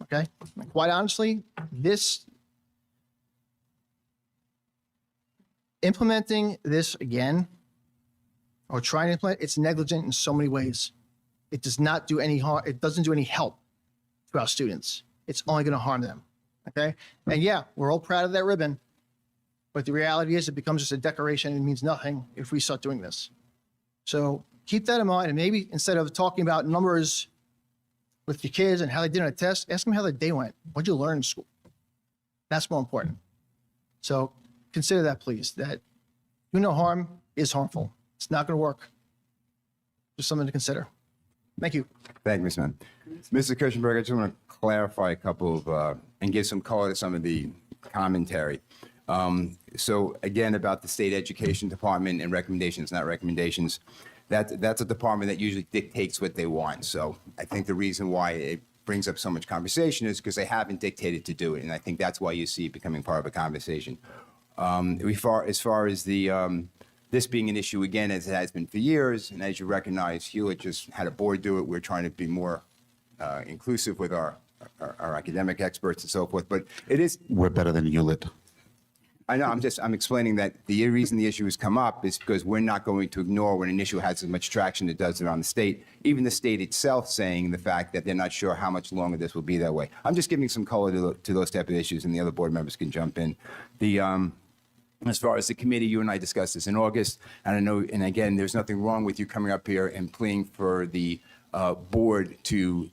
Okay? And quite honestly, implementing this again, or trying to implement, it's negligent in so many ways. It does not do any harm. It doesn't do any help to our students. It's only going to harm them. Okay? And yeah, we're all proud of that ribbon. But the reality is it becomes just a decoration and means nothing if we start doing this. So keep that in mind. And maybe instead of talking about numbers with your kids and how they did on a test, ask them how their day went. What'd you learn in school? That's more important. So consider that, please, that do no harm is harmful. It's not going to work. Just something to consider. Thank you. Thank you, Ms. Mann. Mr. Kirschenberg, I just want to clarify a couple of, and give some color to some of the commentary. So again, about the state education department and recommendations, not recommendations, that's a department that usually dictates what they want. So I think the reason why it brings up so much conversation is because they haven't dictated to do it. And I think that's why you see it becoming part of a conversation. As far as the, this being an issue again, as it has been for years, and as you recognize, Hewlett just had a board do it. We're trying to be more inclusive with our academic experts and so forth, but it is. We're better than Hewlett. I know, I'm explaining that the reason the issue has come up is because we're not going to ignore when an issue has as much traction it does around the state, even the state itself saying the fact that they're not sure how much longer this will be that way. I'm just giving some color to those type of issues, and the other board members can jump in. As far as the committee, you and I discussed this in August, and I know, and again, there's nothing wrong with you coming up here and pleading for the board to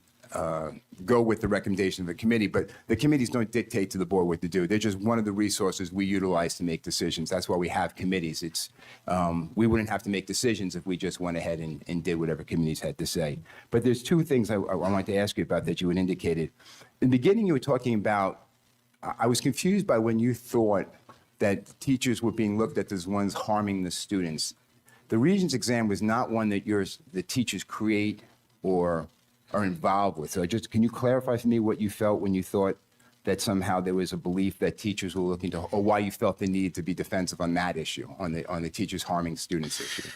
go with the recommendation of the committee, but the committees don't dictate to the board what to do. They're just one of the resources we utilize to make decisions. That's why we have committees. It's we wouldn't have to make decisions if we just went ahead and did whatever committees had to say. But there's two things I wanted to ask you about that you had indicated. In the beginning, you were talking about, I was confused by when you thought that teachers were being looked at as ones harming the students. The Regents exam was not one that the teachers create or are involved with. So can you clarify for me what you felt when you thought that somehow there was a belief that teachers were looking to, or why you felt the need to be defensive on that issue, on the teachers harming students issue?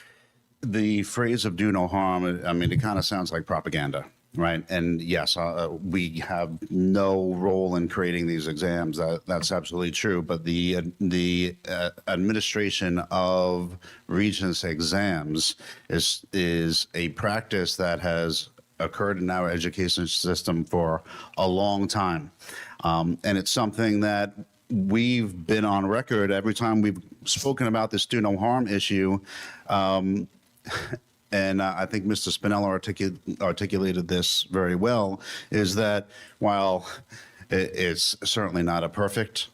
The phrase of do no harm, I mean, it kind of sounds like propaganda, right? And yes, we have no role in creating these exams. That's absolutely true. But the administration of Regents exams is a practice that has occurred in our education system for a long time. And it's something that we've been on record every time we've spoken about this do no harm issue. And I think Mr. Spinella articulated this very well, is that while it's certainly not a perfect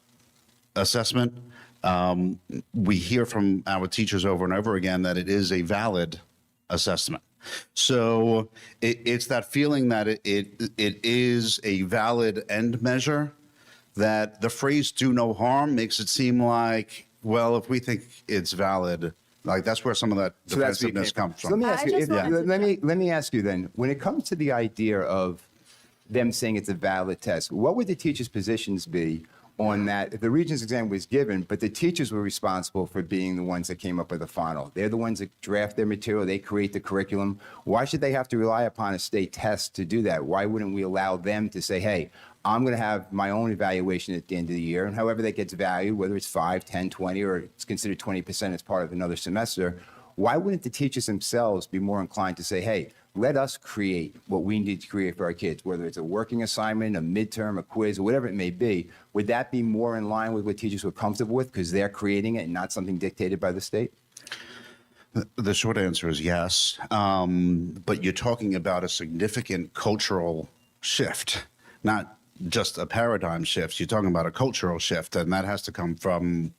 assessment, we hear from our teachers over and over again that it is a valid assessment. So it's that feeling that it is a valid end measure, that the phrase do no harm makes it seem like, well, if we think it's valid, like that's where some of that defensiveness comes from. So let me ask you, let me ask you then, when it comes to the idea of them saying it's a valid test, what would the teachers' positions be on that? If the Regents exam was given, but the teachers were responsible for being the ones that came up with the final. They're the ones that draft their material, they create the curriculum. Why should they have to rely upon a state test to do that? Why wouldn't we allow them to say, hey, I'm going to have my own evaluation at the end of the year, and however that gets valued, whether it's 5, 10, 20, or it's considered 20% as part of another semester, why wouldn't the teachers themselves be more inclined to say, hey, let us create what we need to create for our kids, whether it's a working assignment, a midterm, a quiz, or whatever it may be? Would that be more in line with what teachers were comfortable with because they're creating it and not something dictated by the state? The short answer is yes. But you're talking about a significant cultural shift, not just a paradigm shift. You're talking about a cultural shift, and that has to come from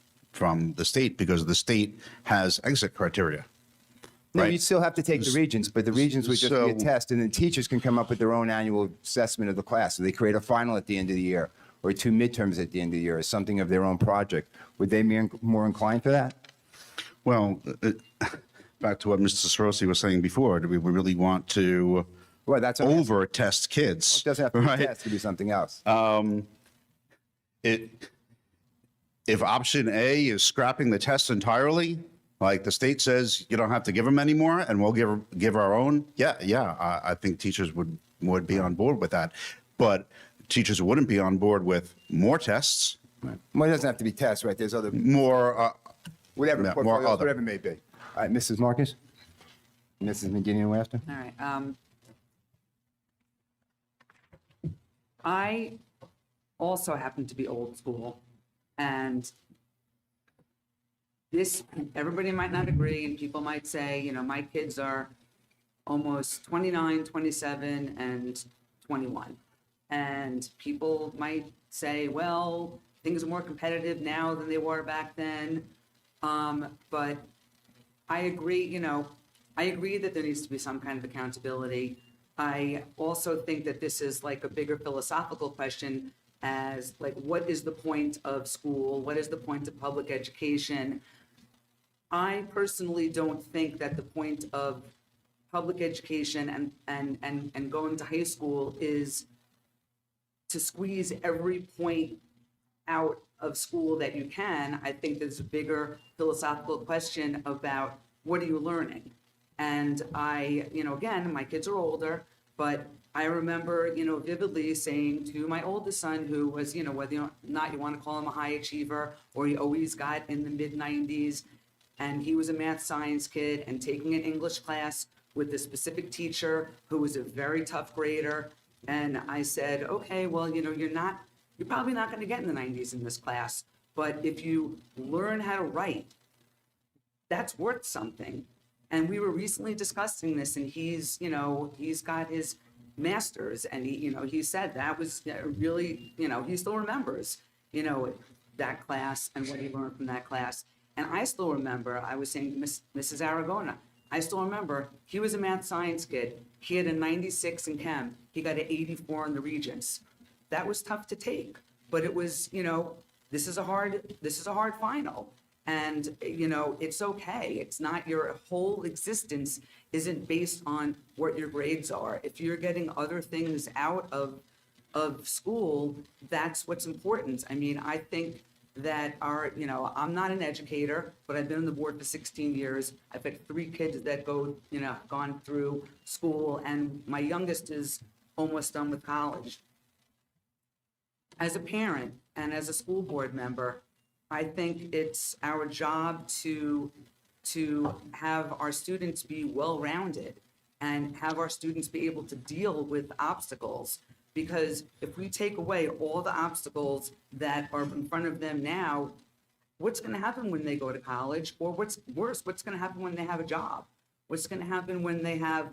the state, because the state has exit criteria. No, Right. you'd still have to take the Regents, but the Regents would just be a So- test, and then teachers can come up with their own annual assessment of the class. So they create a final at the end of the year, or 2 midterms at the end of the year, or something of their own project. Would they be more inclined for that? Well, back to what Mr. Sorosi was saying before, do we really want to over-test kids? It doesn't have to be right? a test, it could be something else. If option A is scrapping the test entirely, like the state says you don't have to give them anymore, and we'll give our own, I think teachers would be on board with that. But teachers wouldn't be on board with more tests. Well, it doesn't have to be tests, right? There's other more, whatever, yeah, portfolios, more other. whatever it may be. All right, Mrs. Marcus? Mrs. McGinny after? All right. I also happen to be old school, and everybody might not agree, and people might say, you know, my kids are almost 29, 27, and 21. And people might say, well, things are more competitive now than they were back then. But I agree, I agree that there needs to be some kind of accountability. I also think that this is like a bigger philosophical question, as like, what is the point of school? What is the point of public education? I personally don't think that the point of public education and going to high school is to squeeze every point out of school that you can. I think there's a bigger philosophical question about what are you learning? And again, my kids are older, but I remember, vividly saying to my oldest son, who was, whether or not you want to call him a high achiever or he always got in the mid 90s, and he was a math science kid and taking an English class with a specific teacher who was a very tough grader. And I said, okay, well, you're probably not going to get in the 90s in this class, but if you learn how to write, that's worth something. And we were recently discussing this, and he's got his master's, and he said that was really, he still remembers, that class and what he learned from that class. And I still remember, I was saying to Mrs. Aragona, I still remember he was a math science kid. He had a 96 in chem. He got an 84 in the Regents. That was tough to take, but it was, this is a hard final. And, you know, it's okay. It's not, your whole existence isn't based on what your grades are. If you're getting other things out of school, that's what's important. I mean, I think that you know, I'm not an educator, but I've been on the board for 16 years. I've had 3 kids that gone through school, and my youngest is almost done with college. As a parent and as a school board member, I think it's our job to have our students be well-rounded and have our students be able to deal with obstacles. Because if we take away all the obstacles that are in front of them now, what's going to happen when they go to college? Or what's worse, what's going to happen when they have a job? What's going to happen when they have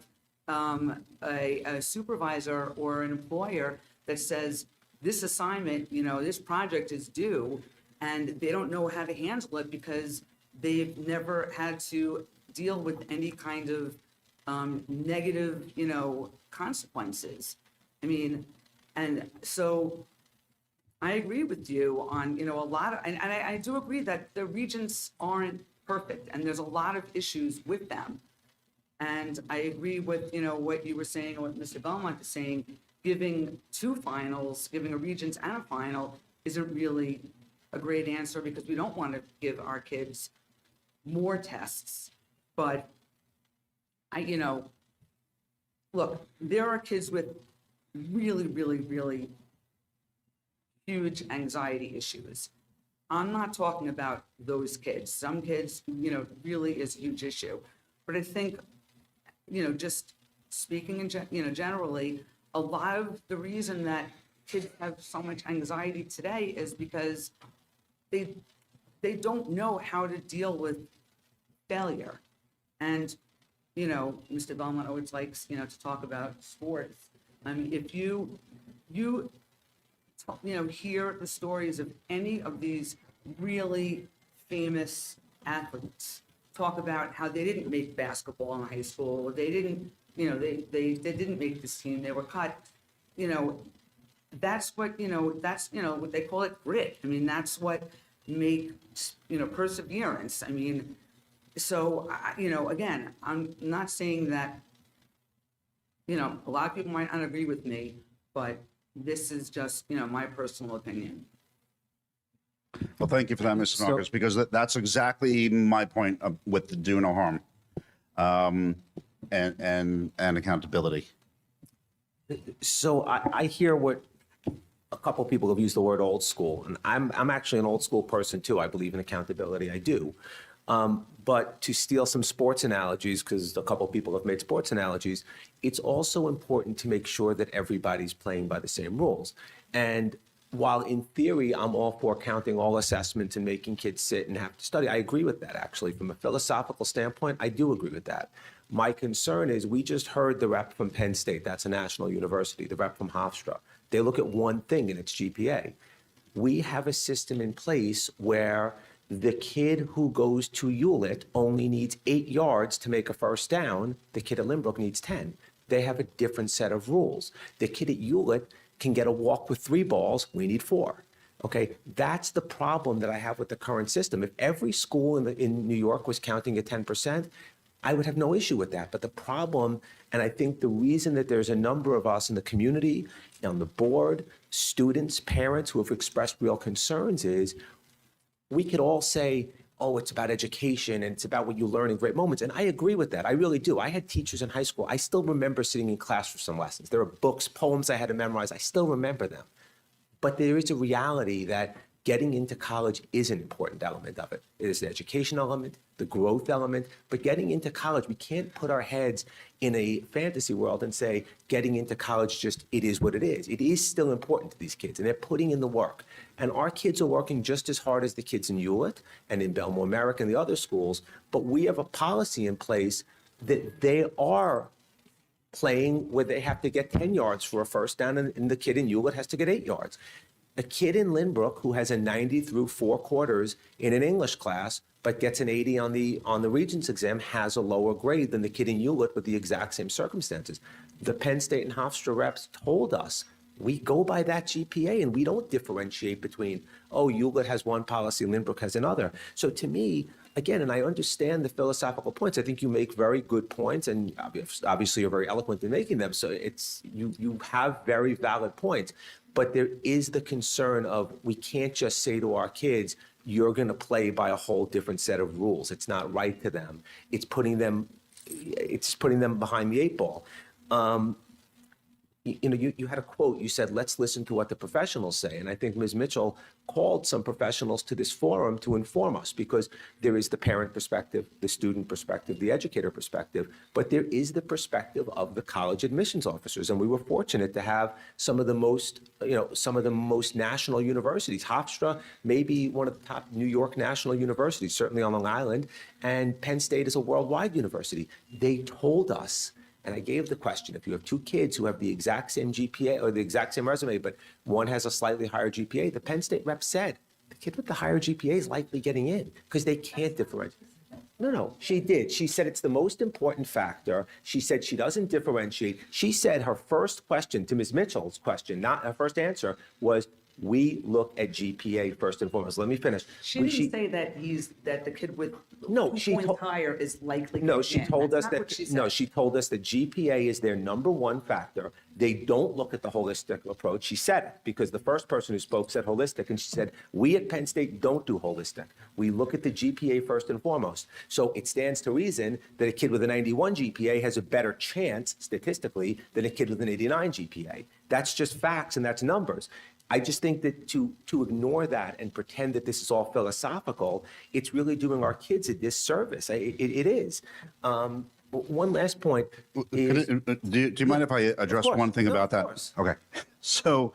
a supervisor or an employer that says, this assignment, you know, this project is due, and they don't know how to handle it because they've never had to deal with any kind of negative, you know, consequences. I mean, and so I agree with you on, you know, a lot of, and I do agree that the regents aren't perfect, and there's a lot of issues with them. And I agree with, you know, what you were saying and what Mr. Belmont is saying, giving 2 finals, giving a regents and a final isn't really a great answer, because we don't want to give our kids more tests. But you know, look, there are kids with really, really, really huge anxiety issues. I'm not talking about those kids. Some kids, you know, really is a huge issue. But I think, you know, just speaking in, you know, generally, a lot of the reason that kids have so much anxiety today is because they don't know how to deal with failure. And, you know, Mr. Belmont always likes, you know, to talk about sports. I mean, if you know, hear the stories of any of these really famous athletes talk about how they didn't make basketball in high school, or they didn't, you know, they didn't make this team, they were cut, you know, that's what, you know, that's, you know, what they call it grit. I mean, that's what makes, you know, perseverance. I mean, so, you know, again, I'm not saying that, you know, a lot of people might not agree with me, but this is just, you know, my personal opinion. Well, thank you for that, Mrs. Marcus, because that's exactly my point with the do no harm and accountability. So I hear what a couple people have used the word old school, and I'm actually an old school person too. I believe in accountability. I do. But to steal some sports analogies, because a couple people have made sports analogies, it's also important to make sure that everybody's playing by the same rules. And while in theory, I'm all for counting all assessments and making kids sit and have to study, I agree with that, actually. From a philosophical standpoint, I do agree with that. My concern is we just heard the rep from Penn State, that's a national university, the rep from Hofstra. They look at one thing, and it's GPA. We have a system in place where the kid who goes to Hewlett only needs 8 yards to make a first down. The kid at Lynbrook needs 10. They have a different set of rules. The kid at Hewlett can get a walk with 3 balls. We need 4. Okay, that's the problem that I have with the current system. If every school in New York was counting at 10%, I would have no issue with that. But the problem, and I think the reason that there's a number of us in the community, on the board, students, parents who have expressed real concerns is, we could all say, oh, it's about education and it's about what you learn in great moments. And I agree with that. I really do. I had teachers in high school. I still remember sitting in class for some lessons. There are books, poems I had to memorize. I still remember them. But there is a reality that getting into college is an important element of it. It is the education element, the growth element, but getting into college, we can't put our heads in a fantasy world and say, getting into college just, it is what it is. It is still important to these kids, and they're putting in the work. And our kids are working just as hard as the kids in Hewlett and in Belmore Merrick and the other schools, but we have a policy in place that they are playing where they have to get 10 yards for a first down, and the kid in Hewlett has to get 8 yards. A kid in Lynbrook who has a 90 through 4 quarters in an English class, but gets an 80 on the Regents exam, has a lower grade than the kid in Hewlett with the exact same circumstances. The Penn State and Hofstra reps told us we go by that GPA and we don't differentiate between, oh, Hewlett has one policy, Lynbrook has another. So to me, again, and I understand the philosophical points, I think you make very good points, and obviously you're very eloquent in making them. So it's, you have very valid points, but there is the concern of, we can't just say to our kids, you're going to play by a whole different set of rules. It's not right to them. It's putting them behind the eight ball. You had a quote, you said, let's listen to what the professionals say. And I think Ms. Mitchell called some professionals to this forum to inform us, because there is the parent perspective, the student perspective, the educator perspective, but there is the perspective of the college admissions officers. And we were fortunate to have some of the most national universities. Hofstra may be one of the top New York national universities, certainly on Long Island, and Penn State is a worldwide university. They told us, and I gave the question, if you have two kids who have the exact same GPA or the exact same resume, but one has a slightly higher GPA, the Penn State rep said, the kid with the higher GPA is likely getting in because they can't differentiate. No, she did. She said it's the most important factor. She said she doesn't differentiate. She said her first question to Ms. Mitchell's question, not her first answer, was, we look at GPA first and foremost. Let me finish. She didn't say that the kid with No, 2 she points told- higher is likely. No, to she get in. told That's us not what that, she no, said. she told us that GPA is their number one factor. They don't look at the holistic approach. She said it because the first person who spoke said holistic, and she said, we at Penn State don't do holistic. We look at the GPA first and foremost. So it stands to reason that a kid with a 91 GPA has a better chance statistically than a kid with an 89 GPA. That's just facts and that's numbers. I just think that to ignore that and pretend that this is all philosophical, it's really doing our kids a disservice. It is. One last point is. Do you mind if I address course. one thing No, about of that? course. Okay. So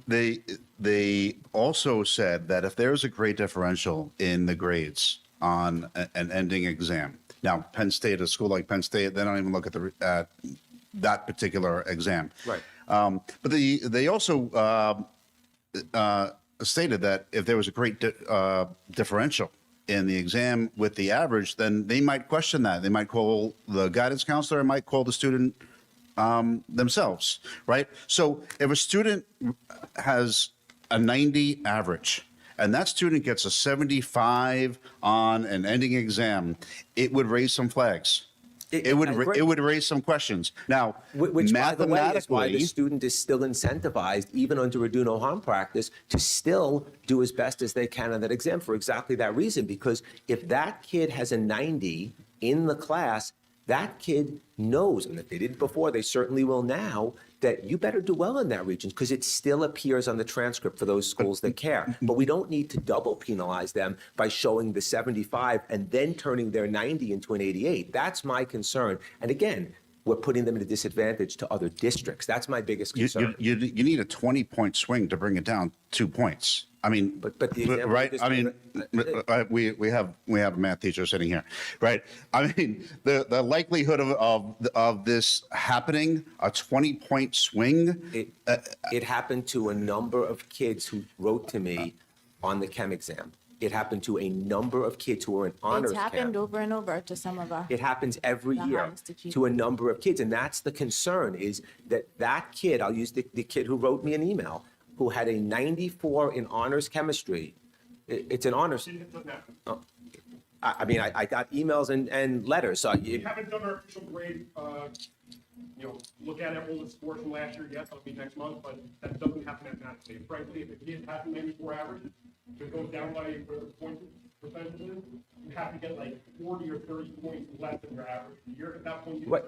they also said that if there's a grade differential in the grades on an ending exam, now Penn State, a school like Penn State, they don't even look at that particular exam. Right. But they also stated that if there was a great differential in the exam with the average, then they might question that. They might call the guidance counselor, and might call the student themselves, right? So if a student has a 90 average and that student gets a 75 on an ending exam, it would raise some flags. It would raise some questions. Now, Which, by the way, is why the mathematically, student is still incentivized, even under a do no harm practice, to still do as best as they can on that exam for exactly that reason. Because if that kid has a 90 in the class, that kid knows, and if they didn't before, they certainly will now, that you better do well in that region because it still appears on the transcript for those schools that care. But we don't need to double penalize them by showing the 75 and then turning their 90 into an 88. That's my concern. And again, we're putting them at a disadvantage to other districts. That's my biggest concern. you need a 20-point swing to bring it down 2 points. I mean, But the example right? you just I mean, we have a math teacher sitting here, right? I mean, the likelihood of this happening, a 20-point swing. It happened to a number of kids who wrote to me on the chem exam. It happened to a number of kids who were in honors It's chem. happened over and over to some of our. It happens every The year highest achievement. to a number of kids. And that's the concern, is that kid, I'll use the kid who wrote me an email, who had a 94 in honors chemistry. It's an honors. Oh. I mean, I got emails and letters. So We haven't done our official grade, look at all the scores from last year yet, that'll be next month, but that doesn't happen mathematically. Frankly, if a kid has a 94 average, if it goes down by whatever point percentage is, you have to get like 40 or 30 points less than your average. You're at that point, you Right.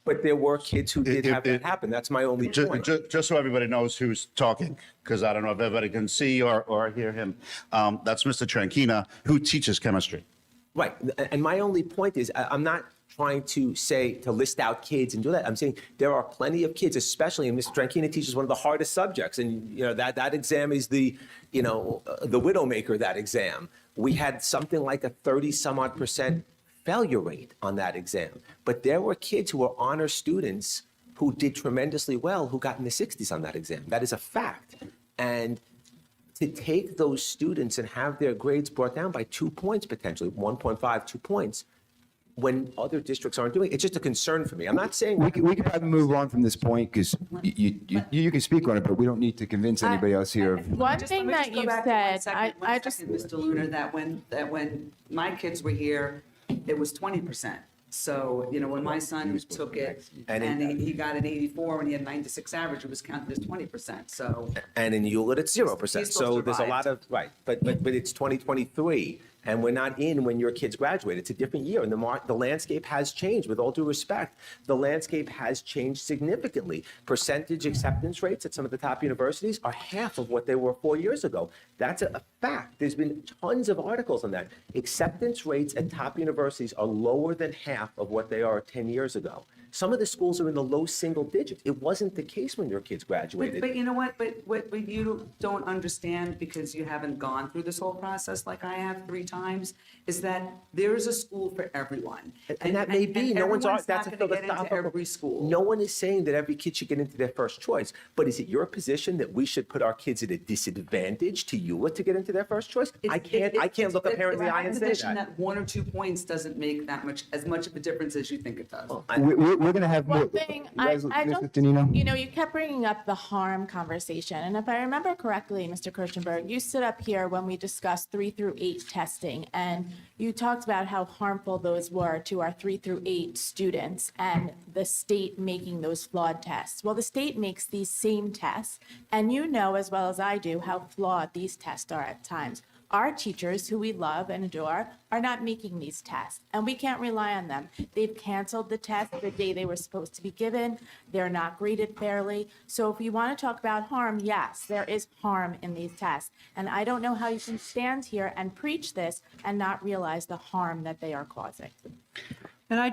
But there were kids who did have that happen. That's my only point. Just so everybody knows who's talking, because I don't know if everybody can see or hear him. That's Mr. Tranchina, who teaches chemistry. Right. And my only point is, I'm not trying to say, to list out kids and do that. I'm saying there are plenty of kids, especially, and Mr. Tranchina teaches one of the hardest subjects. And, that exam is the widowmaker, that exam. We had something like a 30-some-odd% failure rate on that exam. But there were kids who were honor students who did tremendously well, who got in the 60s on that exam. That is a fact. And to take those students and have their grades brought down by 2 points, potentially 1.5, 2 points, when other districts aren't doing it. It's just a concern for me. I'm not saying. We can probably move on from this point because you can speak on it, but we don't need to convince anybody else here. One thing that you said, I just, Mr. Lunar, that when my kids were here, it was 20%. So, you know, when my son took it and he got an 84 and he had 96 average, it was counted as 20%. So. And in Hewlett, it's 0%. He still So there's a lot of, right, but it's 2023, and we're not in when your kids graduate. It's a different year, and the landscape has changed. With all due respect, the landscape has changed significantly. Percentage acceptance rates at some of the top universities are half of what they were 4 years ago. That's a fact. There's been tons of articles on that. Acceptance rates at top universities are lower than half of what they are 10 years ago. Some of the schools are in the low single digits. It wasn't the case when your kids graduated. But you know what? But what you don't understand, because you haven't gone through this whole process like I have 3 times, is that there is a school for everyone. And that may be. No one's everyone's that's not a gonna get into philosophical. every school. No one is saying that every kid should get into their first choice. But is it your position that we should put our kids at a disadvantage to Hewlett to get into their first choice? I can't look a parent in the eye and say position that. 1 or 2 points doesn't make as much of a difference as you think it does. We're going to have more. one thing, I Mrs. don't, Danino? you know, you kept bringing up the harm conversation. And if I remember correctly, Mr. Kirchenberg, you stood up here when we discussed 3 through 8 testing, and you talked about how harmful those were to our 3 through 8 students and the state making those flawed tests. Well, the state makes these same tests, and you know as well as I do how flawed these tests are at times. Our teachers, who we love and adore, are not making these tests, and we can't rely on them. They've canceled the test the day they were supposed to be given. They're not graded fairly. So if you want to talk about harm, yes, there is harm in these tests. And I don't know how you can stand here and preach this and not realize the harm that they are causing. And I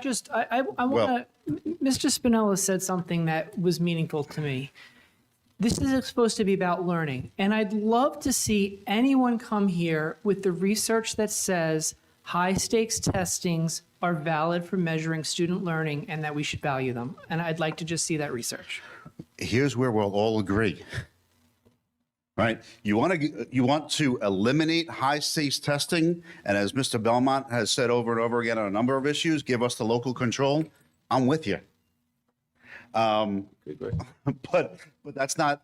want to, Mr. Spinella said something that was meaningful to me. This is supposed to be about learning. And I'd love to see anyone come here with the research that says high stakes testings are valid for measuring student learning and that we should value them. And I'd like to just see that research. Here's where we'll all agree. Right? You want to eliminate high stakes testing, and as Mr. Belmont has said over and over again on a number of issues, give us the local control. I'm with you. But that's not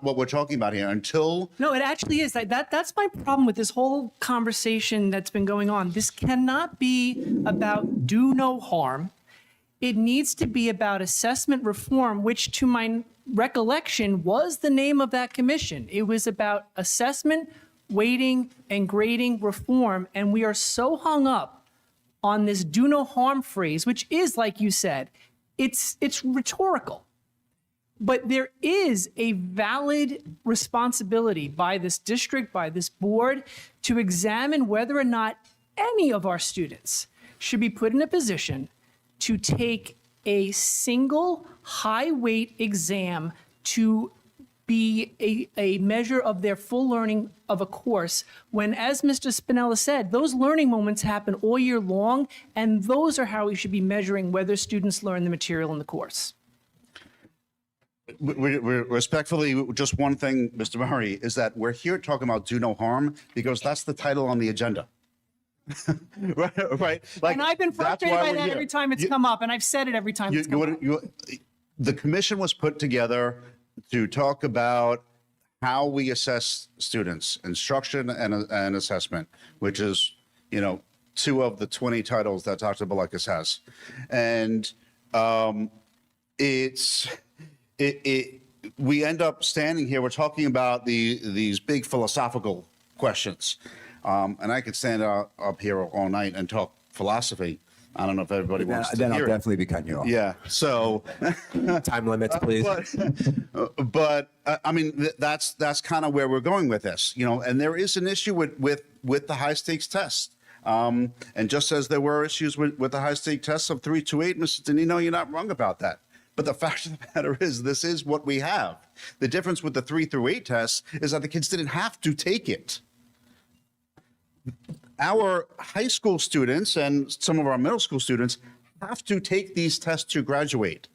what we're talking about here. Until No, it actually is. That's my problem with this whole conversation that's been going on. This cannot be about do no harm. It needs to be about assessment reform, which to my recollection was the name of that commission. It was about assessment, weighting, and grading reform. And we are so hung up on this do no harm phrase, which is, like you said, it's rhetorical. But there is a valid responsibility by this district, by this board, to examine whether or not any of our students should be put in a position to take a single high-weight exam to be a measure of their full learning of a course, when, as Mr. Spinella said, those learning moments happen all year long, and those are how we should be measuring whether students learn the material in the course. we're respectfully, just one thing, Mr. Murray, is that we're here talking about do no harm because that's the title on the agenda. right. Like, and I've been that's frustrated why by we're that here. every time it's come up, and I've said it every time it's come up. The commission was put together to talk about how we assess students, instruction and assessment, which is, 2 of the 20 titles that Dr. Belekas has. And we end up standing here, we're talking about these big philosophical questions. And I could stand up here all night and talk philosophy. I don't know if everybody wants to Then I'll hear it. definitely be cutting you off. Yeah, so. Time limits, please. But I mean, that's kind of where we're going with this, and there is an issue with the high stakes test. And just as there were issues with the high stakes tests of 3 to 8, Mr. Danino, you're not wrong about that. But the fact of the matter is, this is what we have. The difference with the 3 through 8 tests is that the kids didn't have to take it. Our high school students and some of our middle school students have to take these tests to graduate,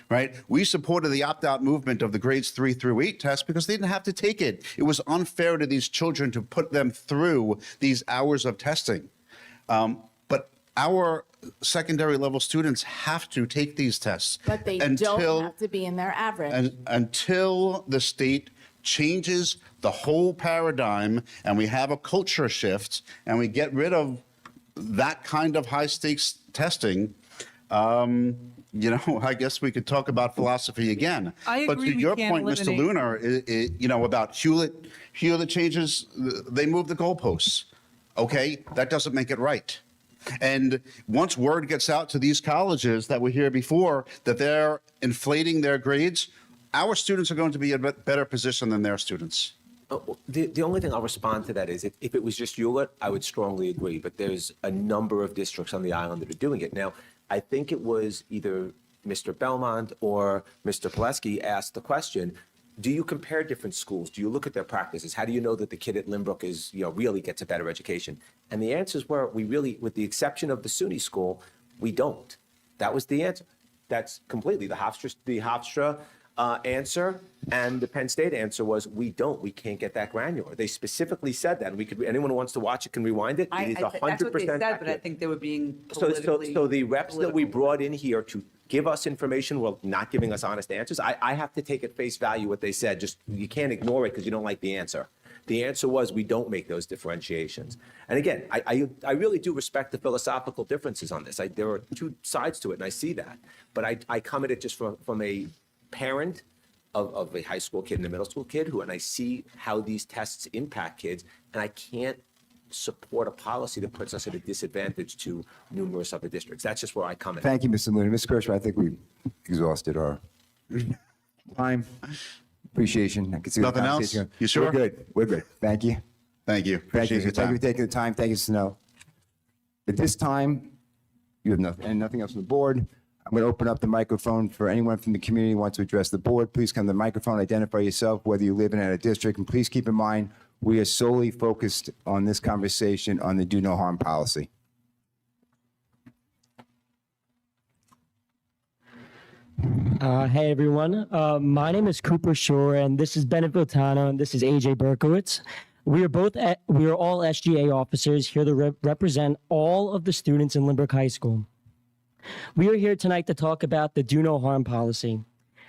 right? We supported the opt-out movement of the grades 3 through 8 test because they didn't have to take it. It was unfair to these children to put them through these hours of testing. But our secondary level students have to take these tests. But they until, don't have to be in their average. until the state changes the whole paradigm and we have a culture shift and we get rid of that kind of high stakes testing. I guess we could talk about philosophy again. I But agree to we your can't point, Mr. eliminate- Lunar, about Hewlett changes, they move the goalposts. Okay, that doesn't make it right. And once word gets out to these colleges that were here before that they're inflating their grades, our students are going to be in a better position than their students. The only thing I'll respond to that is if it was just Hewlett, I would strongly agree. But there's a number of districts on the island that are doing it. Now, I think it was either Mr. Belmont or Mr. Pileski asked the question, do you compare different schools? Do you look at their practices? How do you know that the kid at Lynbrook is, really gets a better education? And the answers were, we really, with the exception of the SUNY school, we don't. That was the answer. That's completely the Hofstra answer, and the Penn State answer was, we don't. We can't get that granular. They specifically said that. And we could. Anyone who wants to watch it can rewind it. It is 100% That's what they said, but I accurate. think they were being So politically. the reps that we brought in here to give us information while not giving us honest answers, I have to take at face value what they said. Just, you can't ignore it because you don't like the answer. The answer was, we don't make those differentiations. And again, I really do respect the philosophical differences on this. There are two sides to it, and I see that. But I come at it just from a parent of a high school kid and a middle school kid and I see how these tests impact kids, and I can't support a policy that puts us at a disadvantage to numerous other districts. That's just where I come in. Thank you, Mr. Luna. Ms. Kirschner, I think we exhausted our time. Appreciation. I can see the Nothing else? conversation going. You sure? We're good. We're good. Thank you. Thank you. Thank Appreciate you. your Thank you time. for taking the time. Thank you, Snow. At this time, you have nothing else on the board. I'm going to open up the microphone for anyone from the community who wants to address the board. Please come to the microphone, identify yourself, whether you live in a district, and please keep in mind, we are solely focused on this conversation on the do no harm policy. Hey everyone, my name is Cooper Shore, and this is Bennett Viltano, and this is AJ Berkowitz. We are all SGA officers here to represent all of the students in Lynbrook High School. We are here tonight to talk about the do no harm policy.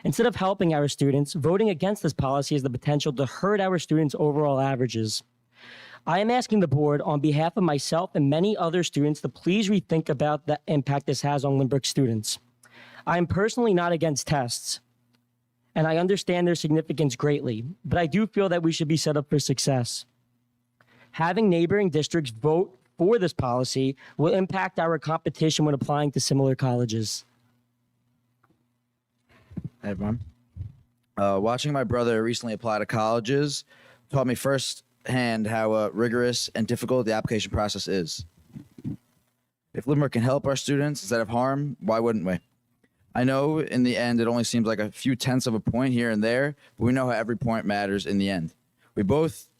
Instead of helping our students, voting against this policy has the potential to hurt our students' overall averages. I am asking the board on behalf of myself and many other students to please rethink about the impact this has on Lynbrook students. I am personally not against tests, and I understand their significance greatly, but I do feel that we should be set up for success. Having neighboring districts vote for this policy will impact our competition when applying to similar colleges. Hey everyone. Watching my brother recently apply to colleges taught me firsthand how rigorous and difficult the application process is. If Lynbrook can help our students instead of harm, why wouldn't we? I know in the end it only seems like a few tenths of a point here and there, but we know how every point matters in the end.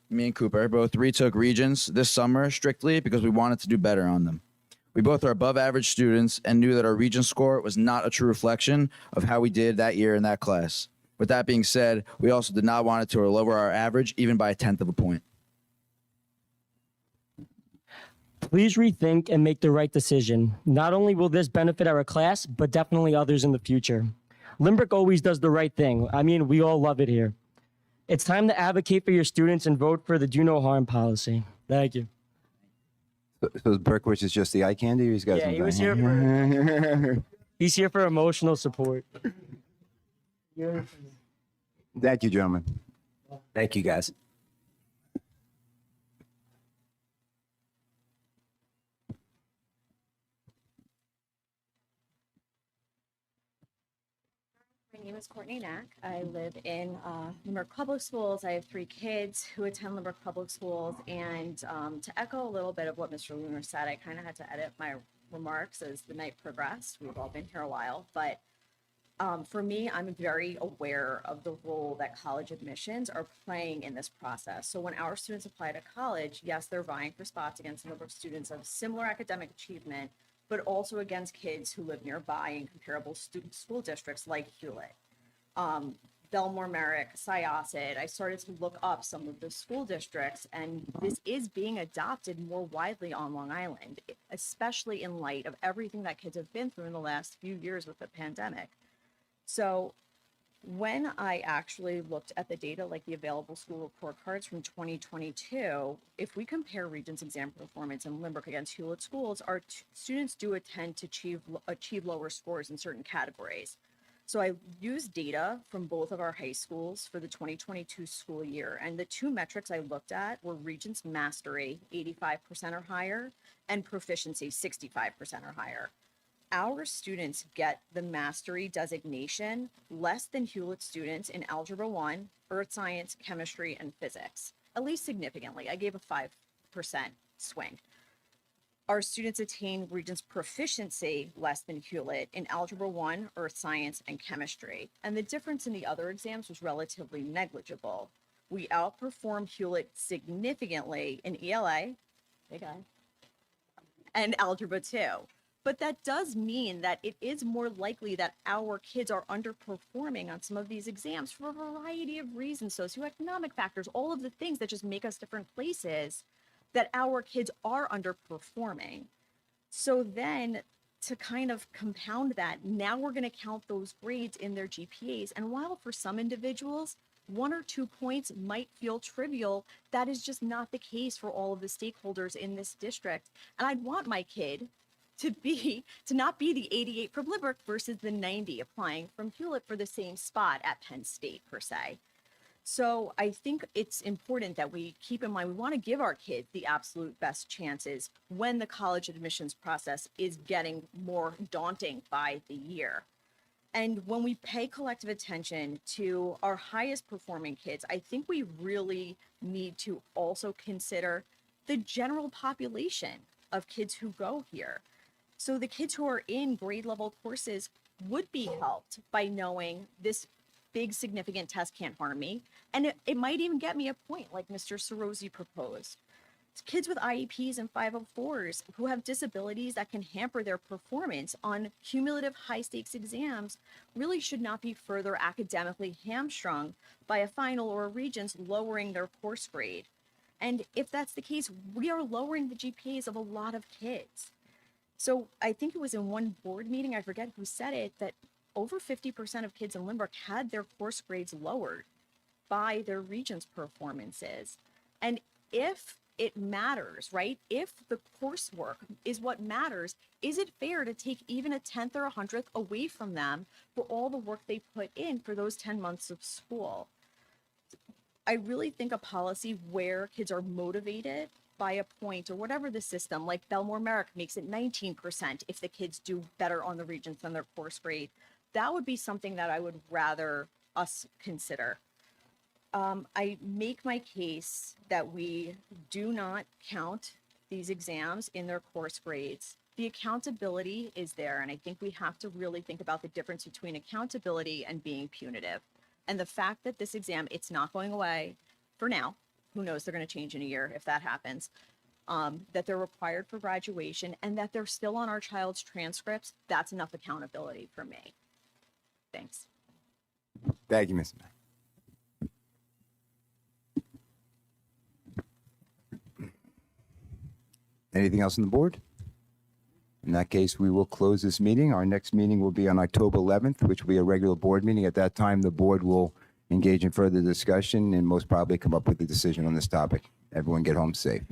Me and Cooper, both retook Regents this summer strictly because we wanted to do better on them. We both are above average students and knew that our Regent score was not a true reflection of how we did that year in that class. With that being said, we also did not want it to lower our average even by a tenth of a point. Please rethink and make the right decision. Not only will this benefit our class, but definitely others in the future. Lynbrook always does the right thing. I mean, we all love it here. It's time to advocate for your students and vote for the do no harm policy. Thank you. So Berkowitz is just the eye candy? Or these guys? Yeah, he was here for, he's here for emotional support. Thank you, gentlemen. Thank you, guys. My name is Courtney Knack. I live in Lynbrook Public Schools. I have 3 kids who attend Lynbrook Public Schools. And to echo a little bit of what Mr. Lunar said, I kind of had to edit my remarks as the night progressed. We've all been here a while. But for me, I'm very aware of the role that college admissions are playing in this process. So when our students apply to college, yes, they're vying for spots against Lynbrook students of similar academic achievement, but also against kids who live nearby in comparable school districts like Hewlett. Belmore Merrick, Syosset. I started to look up some of the school districts, and this is being adopted more widely on Long Island, especially in light of everything that kids have been through in the last few years with the pandemic. So when I actually looked at the data, like the available school report cards from 2022, if we compare Regents exam performance in Lynbrook against Hewlett schools, our students do tend to achieve lower scores in certain categories. So I used data from both of our high schools for the 2022 school year. And the two metrics I looked at were Regents mastery, 85% or higher, and proficiency, 65% or higher. Our students get the mastery designation less than Hewlett students in Algebra 1, Earth Science, Chemistry, and Physics, at least significantly. I gave a 5% swing. Our students attain Regents proficiency less than Hewlett in Algebra 1, Earth Science, and Chemistry. And the difference in the other exams was relatively negligible. We outperformed Hewlett significantly in ELA, big eye, and Algebra 2. But that does mean that it is more likely that our kids are underperforming on some of these exams for a variety of reasons, socioeconomic factors, all of the things that just make us different places, that our kids are underperforming. So then to kind of compound that, now we're going to count those grades in their GPAs. And while for some individuals, 1 or 2 points might feel trivial, that is just not the case for all of the stakeholders in this district. And I'd want my kid to not be the 88 from Lynbrook versus the 90 applying from Hewlett for the same spot at Penn State per se. So I think it's important that we keep in mind, we want to give our kids the absolute best chances when the college admissions process is getting more daunting by the year. And when we pay collective attention to our highest performing kids, I think we really need to also consider the general population of kids who go here. So the kids who are in grade level courses would be helped by knowing this big significant test can't harm me. And it might even get me a point like Mr. Sorosi proposed. Kids with IEPs and 504s who have disabilities that can hamper their performance on cumulative high stakes exams really should not be further academically hamstrung by a final or a Regents lowering their course grade. And if that's the case, we are lowering the GPAs of a lot of kids. So I think it was in one board meeting, I forget who said it, that over 50% of kids in Lynbrook had their course grades lowered by their Regents performances. And if it matters, right? If the coursework is what matters, is it fair to take even a 10th or a 100th away from them for all the work they put in for those 10 months of school? I really think a policy where kids are motivated by a point or whatever the system, like Belmore Merrick makes it 19% if the kids do better on the Regents than their course grade, that would be something that I would rather us consider. I make my case that we do not count these exams in their course grades. The accountability is there, and I think we have to really think about the difference between accountability and being punitive. And the fact that this exam, it's not going away for now. Who knows, they're going to change in a year if that happens. That they're required for graduation and that they're still on our child's transcripts, that's enough accountability for me. Thanks. Thank you, Ms. Mack. Anything else on the board? In that case, we will close this meeting. Our next meeting will be on October 11th, which will be a regular board meeting. At that time, the board will engage in further discussion and most probably come up with a decision on this topic. Everyone get home safe.